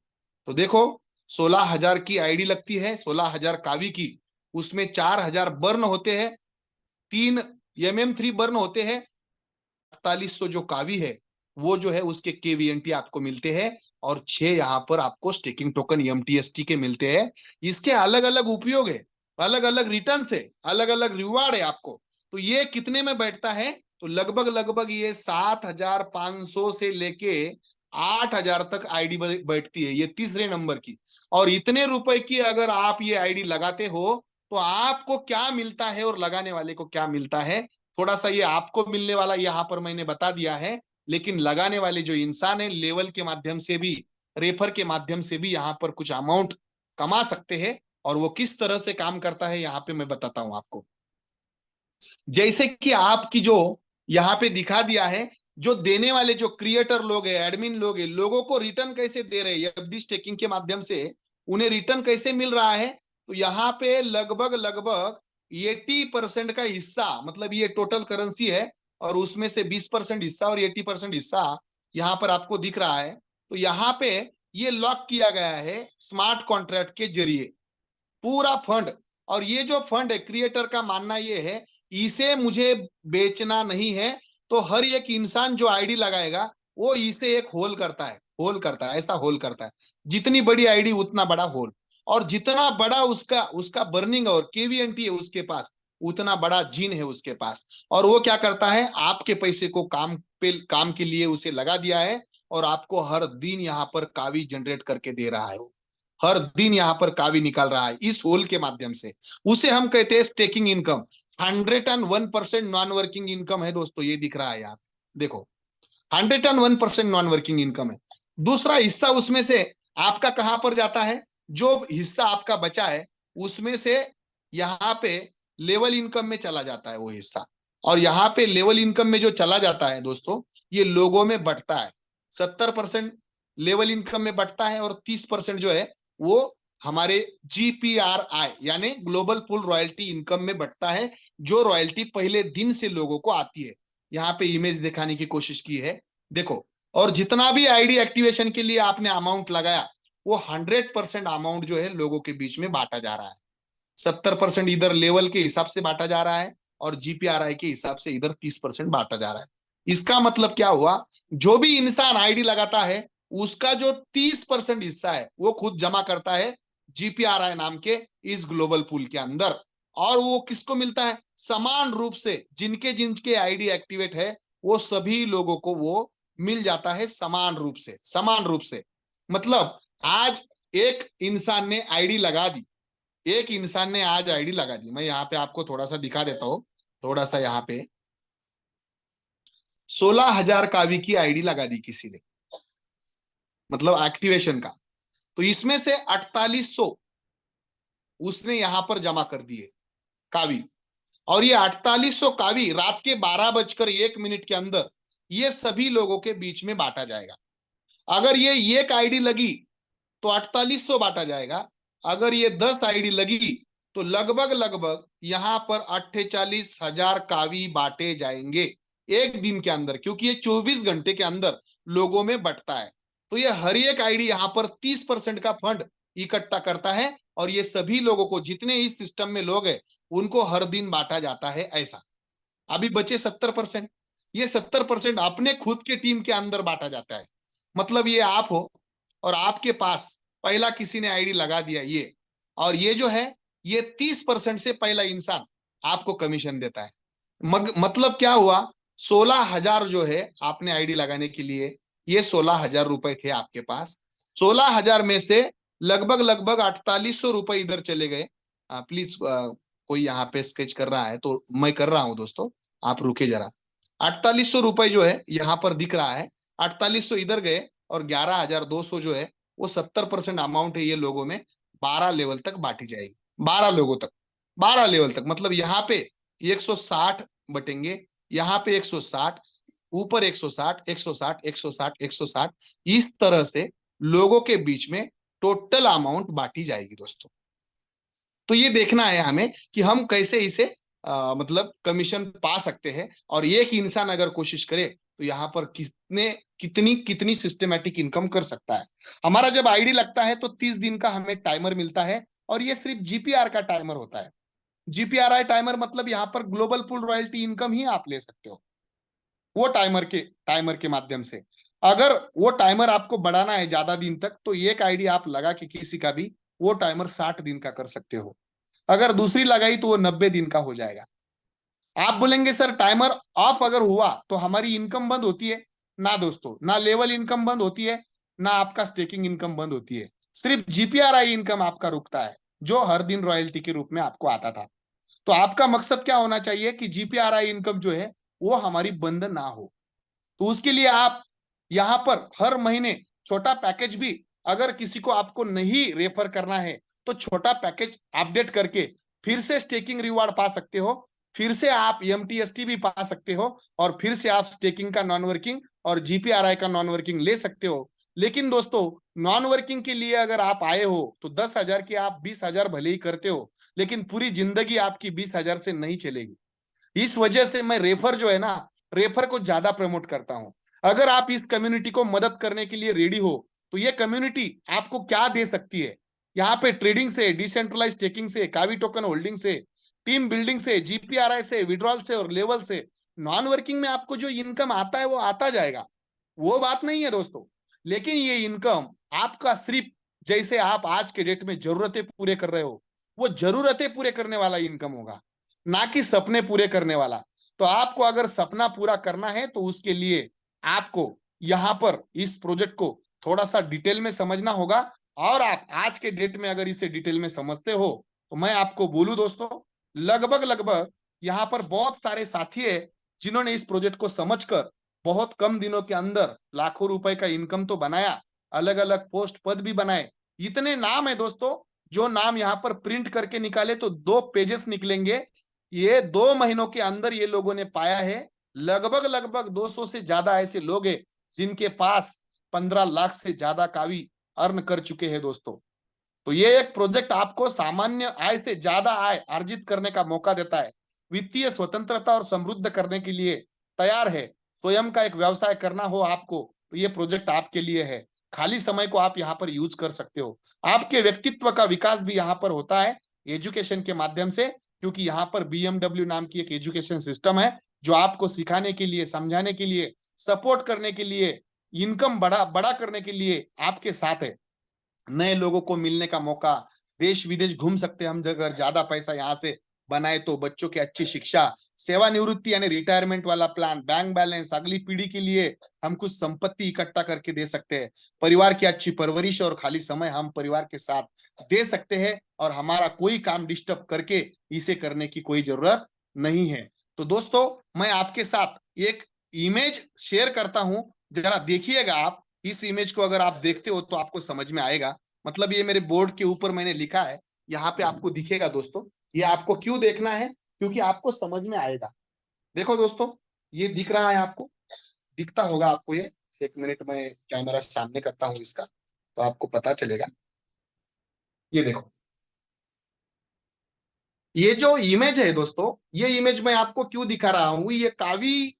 तो देखो 16,000 की आईडी लगती है, 16,000 कावी की, उसमें 4,000 बर्न होते हैं, 3 MM3 बर्न होते हैं, 4800 जो कावी है वो जो है उसके KVNT आपको मिलते हैं, और 6 यहाँ पर आपको स्टेकिंग टोकन MTST के मिलते हैं। इसके अलग अलग उपयोग है, अलग अलग रिटर्न है, अलग अलग रिवार्ड है आपको। तो ये कितने में बैठता है? तो लगभग लगभग ये 7,500 से लेके 8,000 तक आईडी बैठती है, ये तीसरे नंबर की। और इतने रुपए की अगर आप ये आईडी लगाते हो तो आपको क्या मिलता है और लगाने वाले को क्या मिलता है, थोड़ा सा ये आपको मिलने वाला यहाँ पर मैंने बता दिया है। लेकिन लगाने वाले जो इंसान है लेवल के माध्यम से भी, रेफर के माध्यम से भी यहाँ पर कुछ अमाउंट कमा सकते हैं। और वो किस तरह से काम करता है यहाँ पे मैं बताता हूं आपको। जैसे कि आपकी जो यहाँ पे दिखा दिया है, जो देने वाले जो क्रिएटर लोग हैं, एडमिन लोग हैं, लोगों को रिटर्न कैसे दे रहे हैं FD स्टेकिंग के माध्यम से, उन्हें रिटर्न कैसे मिल रहा है? तो यहाँ पे लगभग लगभग 80% का हिस्सा, मतलब ये टोटल करेंसी है, और उसमें से 20% हिस्सा और 80% हिस्सा यहाँ पर आपको दिख रहा है। तो यहाँ पे ये लॉक किया गया है स्मार्ट कॉन्ट्रैक्ट के जरिए पूरा फंड। और ये जो फंड है, क्रिएटर का मानना ये है इसे मुझे बेचना नहीं है, तो हर एक इंसान जो आईडी लगाएगा वो इसे एक होल करता है, होल करता है, ऐसा होल करता है। जितनी बड़ी आईडी उतना बड़ा होल, और जितना बड़ा उसका उसका बर्निंग और KVNT है उसके पास, उतना बड़ा जीन है उसके पास। और वो क्या करता है, आपके पैसे को काम के लिए उसे लगा दिया है, और आपको हर दिन यहाँ पर कावी जनरेट करके दे रहा है। वो हर दिन यहाँ पर कावी निकाल रहा है इस होल के माध्यम से। उसे हम कहते हैं staking income. 101% non working income है दोस्तों, ये दिख रहा है यहाँ, देखो 101% नॉन वर्किंग इनकम है। दूसरा हिस्सा उसमें से आपका कहां पर जाता है? जो हिस्सा आपका बचा है उसमें से यहाँ पे लेवल इनकम में चला जाता है वो हिस्सा। और यहाँ पे लेवल इनकम में जो चला जाता है दोस्तों, ये लोगों में बढ़ता है। 70% लेवल इनकम में बढ़ता है, और 30% जो है वो हमारे GPRI यानी ग्लोबल पूल रॉयल्टी इनकम में बढ़ता है, जो रॉयल्टी पहले दिन से लोगों को आती है। यहाँ पे इमेज दिखाने की कोशिश की है, देखो। और जितना भी आईडी एक्टिवेशन के लिए आपने अमाउंट लगाया, वो 100% अमाउंट जो है लोगों के बीच में बांटा जा रहा है। 70% इधर लेवल के हिसाब से बांटा जा रहा है, और GPRI के हिसाब से इधर 30% बांटा जा रहा है। इसका मतलब क्या हुआ? जो भी इंसान आईडी लगाता है उसका जो 30% हिस्सा है वो खुद जमा करता है GPRI नाम के इस ग्लोबल पूल के अंदर। और वो किसको मिलता है? समान रूप से जिनके जिनके आईडी एक्टिवेट है वो सभी लोगों को वो मिल जाता है, समान रूप से, समान रूप से। मतलब आज एक इंसान ने आईडी लगा दी, एक इंसान ने आज आईडी लगा दी। मैं यहाँ पे आपको थोड़ा सा दिखा देता हूं, थोड़ा सा यहाँ पे 16,000 कावी की आईडी लगा दी किसी ने, मतलब एक्टिवेशन का। तो इसमें से 4800 उसने यहां पर जमा कर दिए कावी। और ये 4800 कावी रात के 12:01 के अंदर ये सभी लोगों के बीच में बांटा जाएगा। अगर ये एक आईडी लगी तो 4800 बांटा जाएगा। अगर ये 10 आईडी लगी तो लगभग लगभग यहां पर 48,000 कावी बांटे जाएंगे। एक दिन के अंदर, क्योंकि ये 24 घंटे के अंदर लोगों में बंटता है। तो ये हर एक आईडी यहाँ पर 30% का फंड इकट्ठा करता है और ये सभी लोगों को, जितने इस सिस्टम में लोग हैं, उनको हर दिन बांटा जाता है ऐसा। अभी बचे 70%, ये 70% अपने खुद के टीम के अंदर बांटा जाता है। मतलब ये आप हो और आपके पास पहला किसी ने आईडी लगा दिया ये, और ये जो है ये 30% से पहला इंसान आपको कमीशन देता है। मतलब क्या हुआ, 16,000 जो है आपने आईडी लगाने के लिए, ये 16,000 रुपए थे आपके पास। 16,000 में से लगभग लगभग 4800 रुपए इधर चले गए। प्लीज, कोई यहाँ पे स्केच कर रहा है तो मैं कर रहा हूँ दोस्तों, आप रुके जरा। 4800 रुपए जो है यहाँ पर दिख रहा है, 4800 इधर गए और 11,200 जो है वो 70% अमाउंट है, ये लोगों में 12 लेवल तक बांटी जाएगी। 12 लोगों तक, 12 लेवल तक, मतलब यहाँ पे 160 बटेंगे, यहाँ पे 160, ऊपर 160, 160, 160, 160, इस तरह से लोगों के बीच में टोटल अमाउंट बांटी जाएगी दोस्तों। तो ये देखना है हमें कि हम कैसे इसे मतलब कमीशन पा सकते हैं। और एक इंसान अगर कोशिश करे तो यहाँ पर कितनी कितनी सिस्टमेटिक इनकम कर सकता है। हमारा जब आईडी लगता है तो 30 दिन का हमें टाइमर मिलता है, और ये सिर्फ जीपीआर का टाइमर होता है। जीपीआरआई टाइमर मतलब यहाँ पर ग्लोबल पूल रॉयल्टी इनकम ही आप ले सकते हो वो टाइमर के माध्यम से। अगर वो टाइमर आपको बढ़ाना है ज्यादा दिन तक, तो एक आईडी आप लगा के किसी का भी वो टाइमर 60 दिन का कर सकते हो। अगर दूसरी लगाई तो वो 90 दिन का हो जाएगा। आप बोलेंगे सर टाइमर ऑफ अगर हुआ तो हमारी इनकम बंद होती है? ना दोस्तों, ना लेवल इनकम बंद होती है, ना आपका स्टेकिंग इनकम बंद होती है। सिर्फ जीपीआरआई इनकम आपका रुकता है, जो हर दिन रॉयल्टी के रूप में आपको आता था। तो आपका मकसद क्या होना चाहिए कि जीपीआरआई इनकम जो है वो हमारी बंद ना हो। तो उसके लिए आप यहां पर हर महीने छोटा पैकेज भी, अगर किसी को आपको नहीं रेफर करना है तो छोटा पैकेज अपडेट करके फिर से स्टेकिंग रिवार्ड पा सकते हो, फिर से आप एमटीएसटी भी पा सकते हो, और फिर से आप स्टेकिंग का नॉन वर्किंग और जीपीआरआई का नॉन वर्किंग ले सकते हो। लेकिन दोस्तों, नॉन वर्किंग के लिए अगर आप आए हो तो 10,000 की आप 20,000 भले ही करते हो, लेकिन पूरी जिंदगी आपकी 20,000 से नहीं चलेगी। इस वजह से मैं रेफर जो है ना, रेफर को ज्यादा प्रमोट करता हूं। अगर आप इस कम्युनिटी को मदद करने के लिए रेडी हो तो ये कम्युनिटी आपको क्या दे सकती है। यहाँ पे ट्रेडिंग से, डिसेंट्रलाइज स्टेकिंग से, कावी टोकन होल्डिंग से, टीम बिल्डिंग से, जीपीआरआई से, विड्रॉल से और लेवल से, नॉन वर्किंग में आपको जो इनकम आता है वो आता जाएगा, वो बात नहीं है दोस्तों। लेकिन ये इनकम आपका सिर्फ, जैसे आप आज के डेट में जरूरतें पूरे कर रहे हो, वो जरूरतें पूरे करने वाला इनकम होगा, ना कि सपने पूरे करने वाला। तो आपको अगर सपना पूरा करना है तो उसके लिए आपको यहां पर इस प्रोजेक्ट को थोड़ा सा डिटेल में समझना होगा। और आप आज के डेट में अगर इसे डिटेल में समझते हो तो मैं आपको बोलूं दोस्तों, लगभग लगभग यहाँ पर बहुत सारे साथी है जिन्होंने इस प्रोजेक्ट को समझकर बहुत कम दिनों के अंदर लाखों रुपए का इनकम तो बनाया, अलग अलग पोस्ट पद भी बनाए। इतने नाम है दोस्तों, जो नाम यहाँ पर प्रिंट करके निकाले तो 2 पेजेस निकलेंगे। ये 2 महीनों के अंदर ये लोगों ने पाया है। लगभग लगभग 200 से ज्यादा ऐसे लोग हैं जिनके पास 15 लाख से ज्यादा कावी अर्न कर चुके हैं दोस्तों। तो ये एक प्रोजेक्ट आपको सामान्य आय से ज्यादा आय अर्जित करने का मौका देता है, वित्तीय स्वतंत्रता और समृद्ध करने के लिए तैयार है। स्वयं का एक व्यवसाय करना हो आपको तो ये प्रोजेक्ट आपके लिए है। खाली समय को आप यहाँ पर यूज कर सकते हो। आपके व्यक्तित्व का विकास भी यहाँ पर होता है एजुकेशन के माध्यम से, क्योंकि यहाँ पर बीएमडब्ल्यू नाम की एक एजुकेशन सिस्टम है जो आपको सिखाने के लिए, समझाने के लिए, सपोर्ट करने के लिए, इनकम बड़ा बड़ा करने के लिए आपके साथ है। नए लोगों को मिलने का मौका, देश विदेश घूम सकते हैं हम अगर ज्यादा पैसा यहाँ से बनाए तो, बच्चों की अच्छी शिक्षा, सेवानिवृत्ति यानी रिटायरमेंट वाला प्लान, बैंक बैलेंस, अगली पीढ़ी के लिए हम कुछ संपत्ति इकट्ठा करके दे सकते हैं, परिवार की अच्छी परवरिश और खाली समय हम परिवार के साथ दे सकते हैं, और हमारा कोई काम डिस्टर्ब करके इसे करने की कोई जरूरत नहीं है। तो दोस्तों, मैं आपके साथ एक इमेज शेयर करता हूं, जरा देखिएगा आप। इस इमेज को अगर आप देखते हो तो आपको समझ में आएगा। मतलब ये मेरे बोर्ड के ऊपर मैंने लिखा है, यहाँ पे आपको दिखेगा दोस्तों। ये आपको क्यों देखना है, क्योंकि आपको समझ में आएगा। देखो दोस्तों, ये दिख रहा है आपको, दिखता होगा आपको ये। एक मिनट में कैमरा सामने करता हूँ इसका तो आपको पता चलेगा। ये देखो, ये जो इमेज है दोस्तों, ये इमेज मैं आपको क्यों दिखा रहा हूँ, ये कावी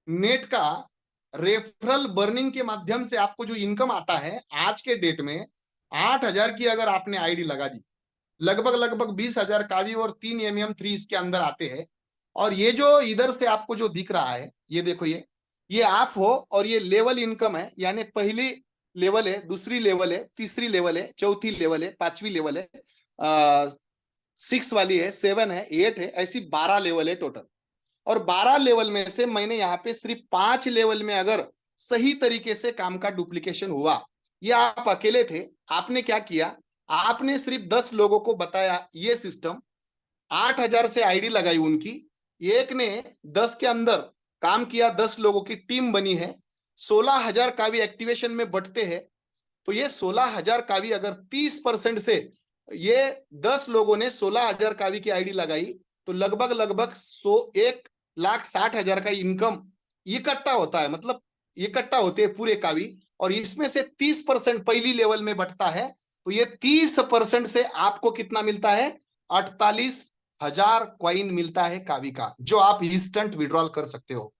नेट का रेफरल बर्निंग के माध्यम से आपको जो इनकम आता है आज के डेट में 8,000 की अगर आपने आईडी लगा दी, लगभग लगभग 20,000 कावी और 3 MM3 इसके अंदर आते हैं। और ये जो इधर से आपको जो दिख रहा है, ये देखो, ये आप हो और ये लेवल इनकम है, यानी पहली लेवल है, दूसरी लेवल है, तीसरी लेवल है, चौथी लेवल है, पांचवी लेवल है, 6 वाली है, 7 है, 8 है, ऐसी 12 लेवल है टोटल। और 12 लेवल में से मैंने यहाँ पे सिर्फ 5 लेवल में अगर सही तरीके से काम का डुप्लीकेशन हुआ, ये आप अकेले थे, आपने क्या किया, आपने सिर्फ 10 लोगों को बताया ये सिस्टम, 8,000 से आईडी लगाई उनकी, एक ने 10 के अंदर काम किया, 10 लोगों की टीम बनी है, 16,000 कावी एक्टिवेशन में बटते हैं। तो ये 16,000 कावी अगर 30% से ये 10 लोगों ने 16,000 कावी की आईडी लगाई, तो लगभग लगभग 1,60,000 का इनकम इकट्ठा होता है, मतलब इकट्ठा होते हैं पूरे कावी। और इसमें से 30% पहली लेवल में बटता है, तो ये 30% से आपको कितना मिलता है, 48,000 कॉइन मिलता है कावी का, जो आप इंस्टेंट विड्रॉल कर सकते हो।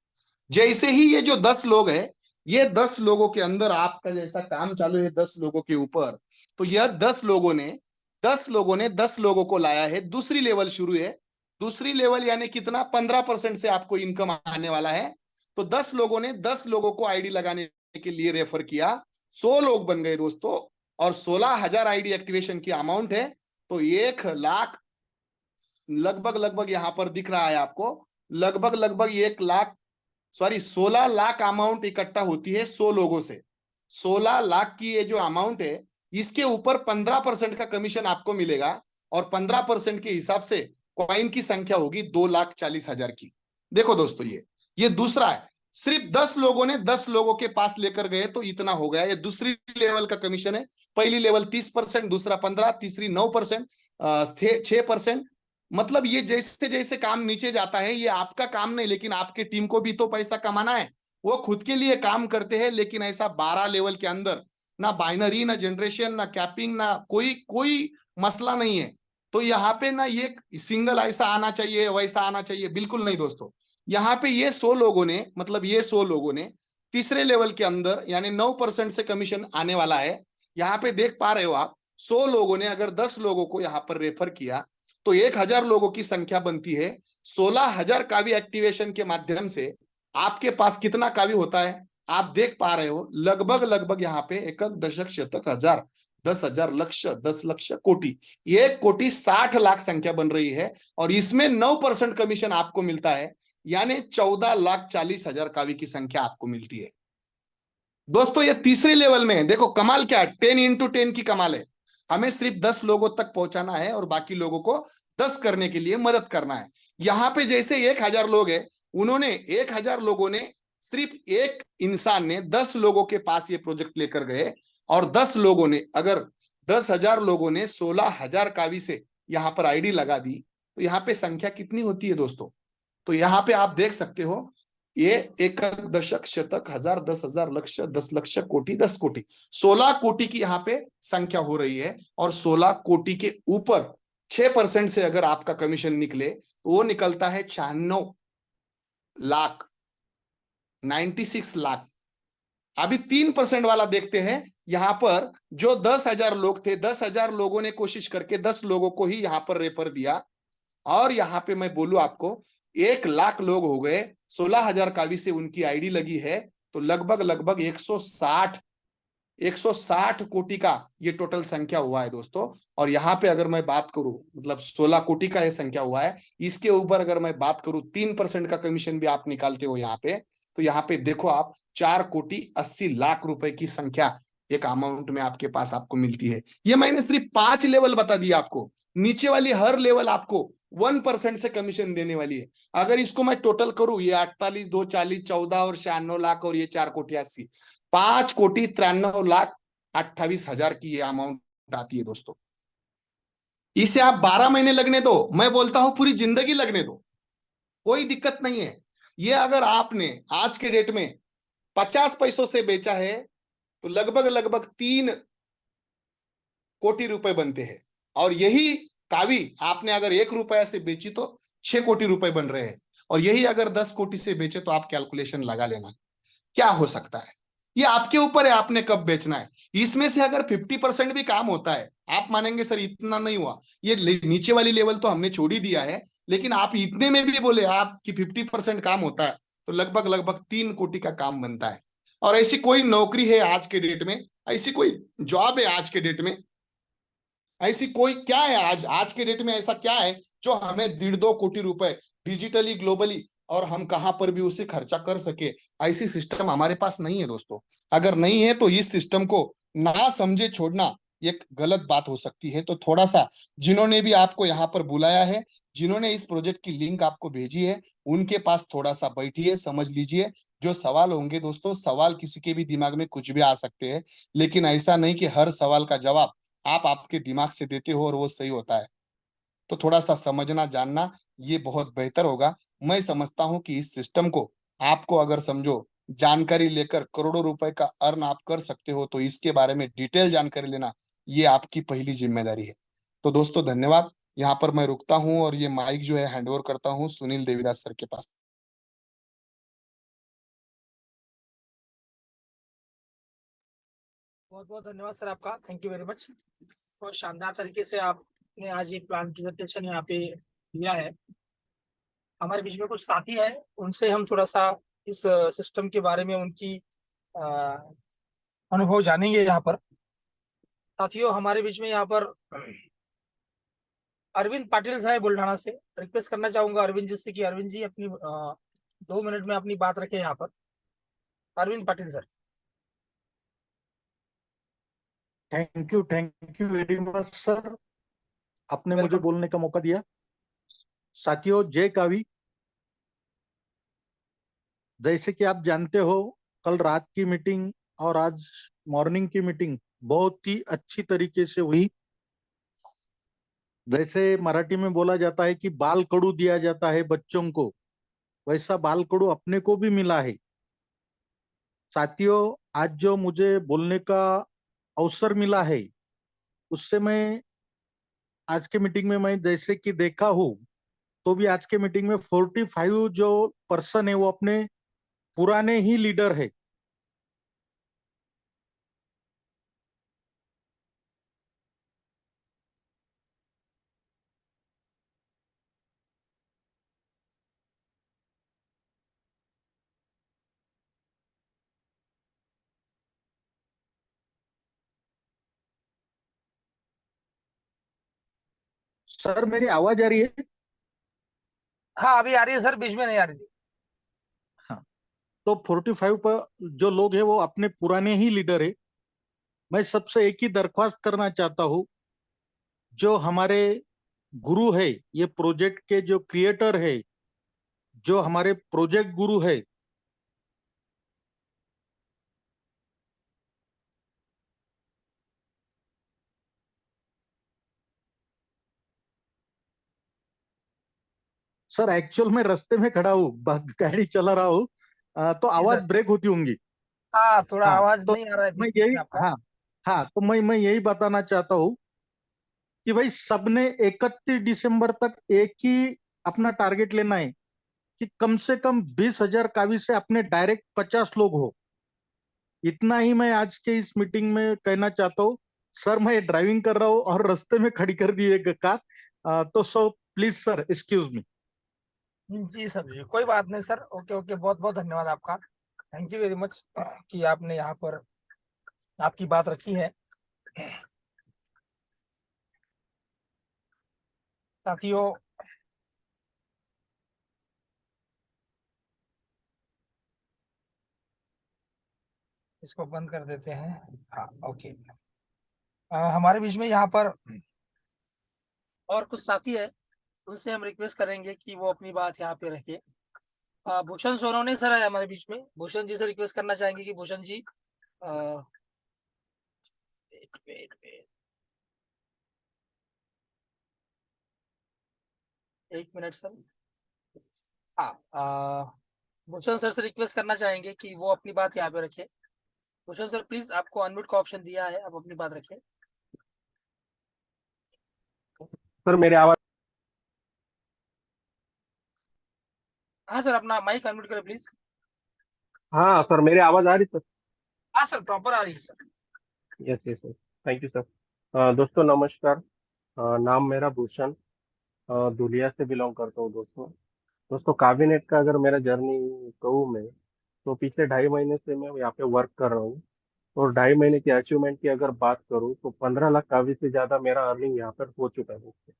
जैसे ही ये जो 10 लोग है, ये 10 लोगों के अंदर आपका जैसा काम चालू है 10 लोगों के ऊपर, तो यह 10 लोगों ने 10 लोगों को लाया है, दूसरी लेवल शुरू है। दूसरी लेवल यानी कितना, 15% से आपको इनकम आने वाला है। तो 10 लोगों ने 10 लोगों को आईडी लगाने के लिए रेफर किया, 100 लोग बन गए दोस्तों, और 16,000 आईडी एक्टिवेशन की अमाउंट है। तो 1,00,000 लगभग लगभग यहां पर दिख रहा है आपको, लगभग लगभग 16 लाख अमाउंट इकट्ठा होती है 100 लोगों से। 16 लाख की ये जो अमाउंट है, इसके ऊपर 15% का कमीशन आपको मिलेगा, और 15% के हिसाब से कॉइन की संख्या होगी 2,40,000 की। देखो दोस्तों, ये दूसरा है, सिर्फ 10 लोगों ने 10 लोगों के पास लेकर गए तो इतना हो गया। ये दूसरी लेवल का कमीशन है, पहली लेवल 30%, दूसरा 15%, तीसरी 9%, 6%। मतलब ये जैसे जैसे काम नीचे जाता है, ये आपका काम नहीं, लेकिन आपके टीम को भी तो पैसा कमाना है, वो खुद के लिए काम करते हैं। लेकिन ऐसा 12 लेवल के अंदर ना बाइनरी, ना जनरेशन, ना कैपिंग, ना कोई कोई मसला नहीं है। तो यहाँ पे ना ये सिंगल ऐसा आना चाहिए, वैसा आना चाहिए, बिल्कुल नहीं दोस्तों। यहाँ पे ये 100 लोगों ने, मतलब ये 100 लोगों ने तीसरे लेवल के अंदर यानी 9% से कमीशन आने वाला है। यहाँ पे देख पा रहे हो आप, 100 लोगों ने अगर 10 लोगों को यहाँ पर रेफर किया, तो 1,000 लोगों की संख्या बनती है। 16,000 कावी एक्टिवेशन के माध्यम से आपके पास कितना कावी होता है, आप देख पा रहे हो, लगभग लगभग यहाँ पे 1 दशक शतक हजार, 10,000 लक्ष, 10 लक्ष, कोटि, 1,60,00,000 संख्या बन रही है। और इसमें 9% कमीशन आपको मिलता है, यानी 14,40,000 कावी की संख्या आपको मिलती है दोस्तों। ये तीसरे लेवल में है। देखो कमाल क्या है, 10x10 की कमाल है। हमें सिर्फ 10 लोगों तक पहुंचाना है और बाकी लोगों को 10 करने के लिए मदद करना है। यहाँ पे जैसे 1,000 लोग हैं, उन्होंने 1,000 लोगों ने, सिर्फ एक इंसान ने 10 लोगों के पास ये प्रोजेक्ट लेकर गए, और 10 लोगों ने, अगर 10,000 लोगों ने 16,000 कावी से यहाँ पर आईडी लगा दी, तो यहाँ पे संख्या कितनी होती है दोस्तों। तो यहाँ पे आप देख सकते हो, ये 1 दशक शतक हजार, 10,000 लक्ष, 10 लक्ष, कोटि, 10 कोटि, 16 कोटि की यहाँ पे संख्या हो रही है। और 16 कोटि के ऊपर 6% से अगर आपका कमीशन निकले, तो वो निकलता है 96 लाख, 96 लाख। अभी 3% वाला देखते हैं। यहां पर जो 10,000 लोग थे, 10,000 लोगों ने कोशिश करके 10 लोगों को ही यहां पर रेफर दिया, और यहां पे मैं बोलूं आपको 1,00,000 लोग हो गए, 16,000 कावी से उनकी आईडी लगी है। तो लगभग लगभग 160 कोटि का ये टोटल संख्या हुआ है दोस्तों। और यहाँ पे अगर मैं बात करूं, मतलब 16 कोटि का ये संख्या हुआ है, इसके ऊपर अगर मैं बात करूं 3% का कमीशन भी आप निकालते हो यहाँ पे, तो यहाँ पे देखो आप 4,80,00,000 रुपए की संख्या एक अमाउंट में आपके पास आपको मिलती है। ये मैंने सिर्फ 5 लेवल बता दिया आपको, नीचे वाली हर लेवल आपको 1% से कमीशन देने वाली है। अगर इसको मैं टोटल करूं, ये 48, 2, 40, 14 और 96 लाख, और ये 4,80,00,000, 5,93,28,000 की ये अमाउंट आती है दोस्तों। इसे आप 12 महीने लगने दो, मैं बोलता हूं पूरी जिंदगी लगने दो, कोई दिक्कत नहीं है। ये अगर आपने आज के डेट में 50 पैसों से बेचा है, तो लगभग लगभग 3 कोटि रुपए बनते हैं। और यही कावी आपने अगर 1 रुपया से बेची, तो 6 कोटि रुपए बन रहे हैं। और यही अगर 10 कोटि से बेचे तो आप कैलकुलेशन लगा लेना क्या हो सकता है। ये आपके ऊपर है, आपने कब बेचना है। इसमें से अगर 50% भी काम होता है, आप मानेंगे सर इतना नहीं हुआ, ये नीचे वाली लेवल तो हमने छोड़ ही दिया है, लेकिन आप इतने में भी बोले आप कि 50% काम होता है, तो लगभग लगभग 3 कोटि का काम बनता है। और ऐसी कोई नौकरी है आज के डेट में, ऐसी कोई जॉब है आज के डेट में, ऐसी कोई क्या है आज आज के डेट में, ऐसा क्या है जो हमें 1.5-2 कोटि रुपए डिजिटली ग्लोबली और हम कहां पर भी उसे खर्चा कर सके, ऐसी सिस्टम हमारे पास नहीं है दोस्तों। अगर नहीं है तो इस सिस्टम को ना समझे छोड़ना एक गलत बात हो सकती है। तो थोड़ा सा जिन्होंने भी आपको यहाँ पर बुलाया है, जिन्होंने इस प्रोजेक्ट की लिंक आपको भेजी है, उनके पास थोड़ा सा बैठिए, समझ लीजिए। जो सवाल होंगे दोस्तों, सवाल किसी के भी दिमाग में कुछ भी आ सकते हैं, लेकिन ऐसा नहीं कि हर सवाल का जवाब आप आपके दिमाग से देते हो और वो सही होता है। तो थोड़ा सा समझना जानना ये बहुत बेहतर होगा। मैं समझता हूं कि इस सिस्टम को आपको अगर समझो जानकारी लेकर करोड़ों रुपए का अर्न आप कर सकते हो, तो इसके बारे में डिटेल जानकारी लेना ये आपकी पहली जिम्मेदारी है। तो दोस्तों धन्यवाद। यहाँ पर मैं रुकता हूं और ये माइक जो है हैंड ओवर करता हूं सुनील देवीदास सर के पास। बहुत बहुत धन्यवाद सर आपका, थैंक यू वेरी मच। बहुत शानदार तरीके से आपने आज ये प्लान प्रेजेंटेशन यहाँ पे दिया है। हमारे बीच में कुछ साथी हैं, उनसे हम थोड़ा सा इस सिस्टम के बारे में उनकी अ, अनुभव जानेंगे यहाँ पर। साथियों, हमारे बीच में यहाँ पर अरविंद पाटिल साहब बुल्ढाना से, रिक्वेस्ट करना चाहूंगा अरविंद जी से कि अरविंद जी अपनी 2 मिनट में अपनी बात रखें यहाँ पर। Arvind Patil sir. Thank you very much sir, आपने मुझे वेलकम। बोलने का मौका दिया। साथियों, जय कावी। जैसे कि आप जानते हो, कल रात की मीटिंग और आज मॉर्निंग की मीटिंग बहुत ही अच्छी तरीके से हुई। जैसे मराठी में बोला जाता है कि बाल कडू दिया जाता है बच्चों को, वैसा बाल कडू अपने को भी मिला है। साथियों, आज जो मुझे बोलने का अवसर मिला है, उससे मैं आज के मीटिंग में मैं जैसे कि देखा हूँ, तो भी आज के मीटिंग में 45 जो पर्सन है वो अपने पुराने ही लीडर है। सर, मेरी आवाज आ रही है? हाँ, अभी आ रही है सर, बीच में नहीं आ रही थी। हाँ। तो 45 पर जो लोग हैं वो अपने पुराने ही लीडर है। मैं सबसे एक ही दरख्वास्त करना चाहता हूँ, जो हमारे गुरु है, ये प्रोजेक्ट के जो क्रिएटर है, जो हमारे प्रोजेक्ट गुरु है, सर एक्चुअल में रास्ते में खड़ा हूँ, गाड़ी चला रहा हूँ, तो जी आवाज सर। ब्रेक होती होंगी। हाँ, थोड़ा हाँ, आवाज तो नहीं आ रहा है मैं बीच यही, में आपका। हाँ, हाँ, तो मैं यही बताना चाहता हूँ कि भाई सबने 31 दिसंबर तक एक ही अपना टारगेट लेना है कि कम से कम 20,000 कावी से अपने डायरेक्ट 50 लोग हो। इतना ही मैं आज के इस मीटिंग में कहना चाहता हूँ। सर, मैं ड्राइविंग कर रहा हूँ और रास्ते में खड़ी कर दी है कार, तो so please sir excuse me. जी सर, जी कोई बात नहीं सर। ओके ओके, बहुत बहुत धन्यवाद आपका, थैंक यू वेरी मच कि आपने यहाँ पर आपकी बात रखी है। साथियों, इसको बंद कर देते हैं। हाँ, ओके। हमारे बीच में यहाँ पर और कुछ साथी है, उनसे हम रिक्वेस्ट करेंगे कि वो अपनी बात यहाँ पे रखे। भूषण सोनवणे सर है हमारे बीच में, भूषण जी से रिक्वेस्ट करना चाहेंगे कि Bhushan ji wait wait wait 1 minute sir. हाँ, भूषण सर से रिक्वेस्ट करना चाहेंगे कि वो अपनी बात यहाँ पे रखे। भूषण सर प्लीज, आपको अनम्यूट का ऑप्शन दिया है, आप अपनी बात रखें। सर मेरे आवाज सर, अपना माइक अनम्यूट करें प्लीज। हाँ सर, मेरी आवाज आ रही सर? हाँ सर, प्रॉपर आ रही है sir. Yes yes sir, thank you sir. दोस्तों नमस्कार। नाम मेरा भूषण, धुलिया से बिलोंग करता हूँ दोस्तों। दोस्तों काबिनेट का अगर मेरा जर्नी कहूँ मैं, तो पिछले 2.5 महीने से मैं यहाँ पे वर्क कर रहा हूँ। और 2.5 महीने की अचीवमेंट की अगर बात करूँ तो 15 लाख काफी से ज्यादा मेरा अर्निंग यहाँ पर हो चुका है दोस्तों।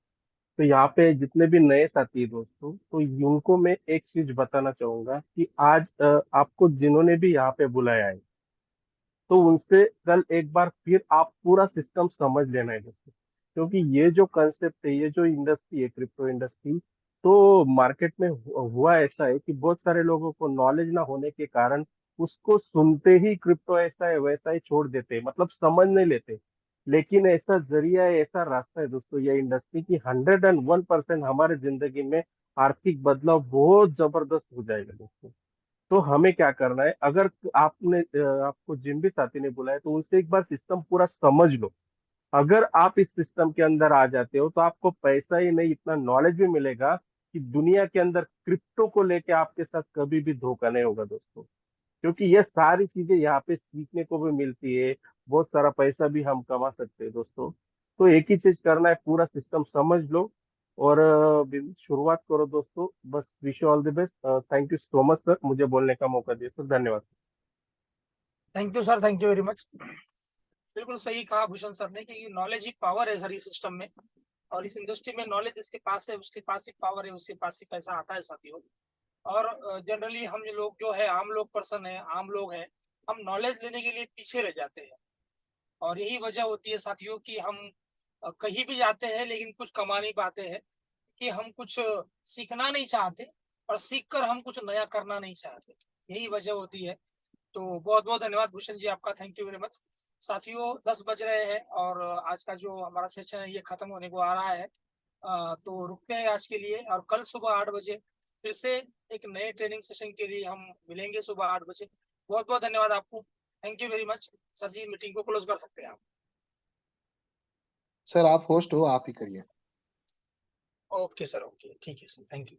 तो यहाँ पे जितने भी नए साथी हैं दोस्तों, तो उनको मैं एक चीज बताना चाहूंगा कि आज आपको जिन्होंने भी यहाँ पे बुलाया है, तो उनसे कल एक बार फिर आप पूरा सिस्टम समझ लेना है दोस्तों। क्योंकि ये जो कंसेप्ट है, ये जो इंडस्ट्री है, क्रिप्टो इंडस्ट्री, तो मार्केट में हुआ ऐसा है कि बहुत सारे लोगों को नॉलेज ना होने के कारण उसको सुनते ही क्रिप्टो ऐसा है वैसा है छोड़ देते हैं, मतलब समझ नहीं लेते। लेकिन ऐसा जरिया है, ऐसा रास्ता है दोस्तों ये इंडस्ट्री की, 101% हमारे जिंदगी में आर्थिक बदलाव बहुत जबरदस्त हो जाएगा दोस्तों। तो हमें क्या करना है, अगर आपको जिन भी साथी ने बुलाया तो उनसे एक बार सिस्टम पूरा समझ लो। अगर आप इस सिस्टम के अंदर आ जाते हो तो आपको पैसा ही नहीं, इतना नॉलेज भी मिलेगा कि दुनिया के अंदर क्रिप्टो को लेके आपके साथ कभी भी धोखा नहीं होगा दोस्तों। क्योंकि ये सारी चीजें यहाँ पे सीखने को भी मिलती है, बहुत सारा पैसा भी हम कमा सकते हैं दोस्तों। तो एक ही चीज करना है, पूरा सिस्टम समझ लो और शुरुआत करो दोस्तों। बस wish you all the best. Thank you so much sir, मुझे बोलने का मौका दिया सर, धन्यवाद। Thank you sir, thank you very much. बिल्कुल सही कहा भूषण सर ने कि नॉलेज ही पावर है सर इस सिस्टम में। और इस इंडस्ट्री में नॉलेज जिसके पास है उसके पास ही पावर है, उसके पास ही पैसा आता है साथियों। और जनरली हम लोग जो है, आम लोग पर्सन है, आम लोग हैं, हम नॉलेज लेने के लिए पीछे रह जाते हैं। और यही वजह होती है साथियों कि हम कहीं भी जाते हैं लेकिन कुछ कमा नहीं पाते हैं, कि हम कुछ सीखना नहीं चाहते और सीख कर हम कुछ नया करना नहीं चाहते। यही वजह होती है। तो बहुत बहुत धन्यवाद भूषण जी आपका, थैंक यू वेरी मच। साथियों 10 बज रहे हैं और आज का जो हमारा सेशन है ये खत्म होने को आ रहा है। तो रुकते हैं आज के लिए, और कल सुबह 8 बजे फिर से एक नए ट्रेनिंग सेशन के लिए हम मिलेंगे सुबह 8 बजे। बहुत बहुत धन्यवाद आपको, thank you very much. Sir ji meeting को क्लोज कर सकते हैं आप। सर आप होस्ट हो, आप ही करिए। ओके सर, ओके, ठीक है सर, थैंक यू।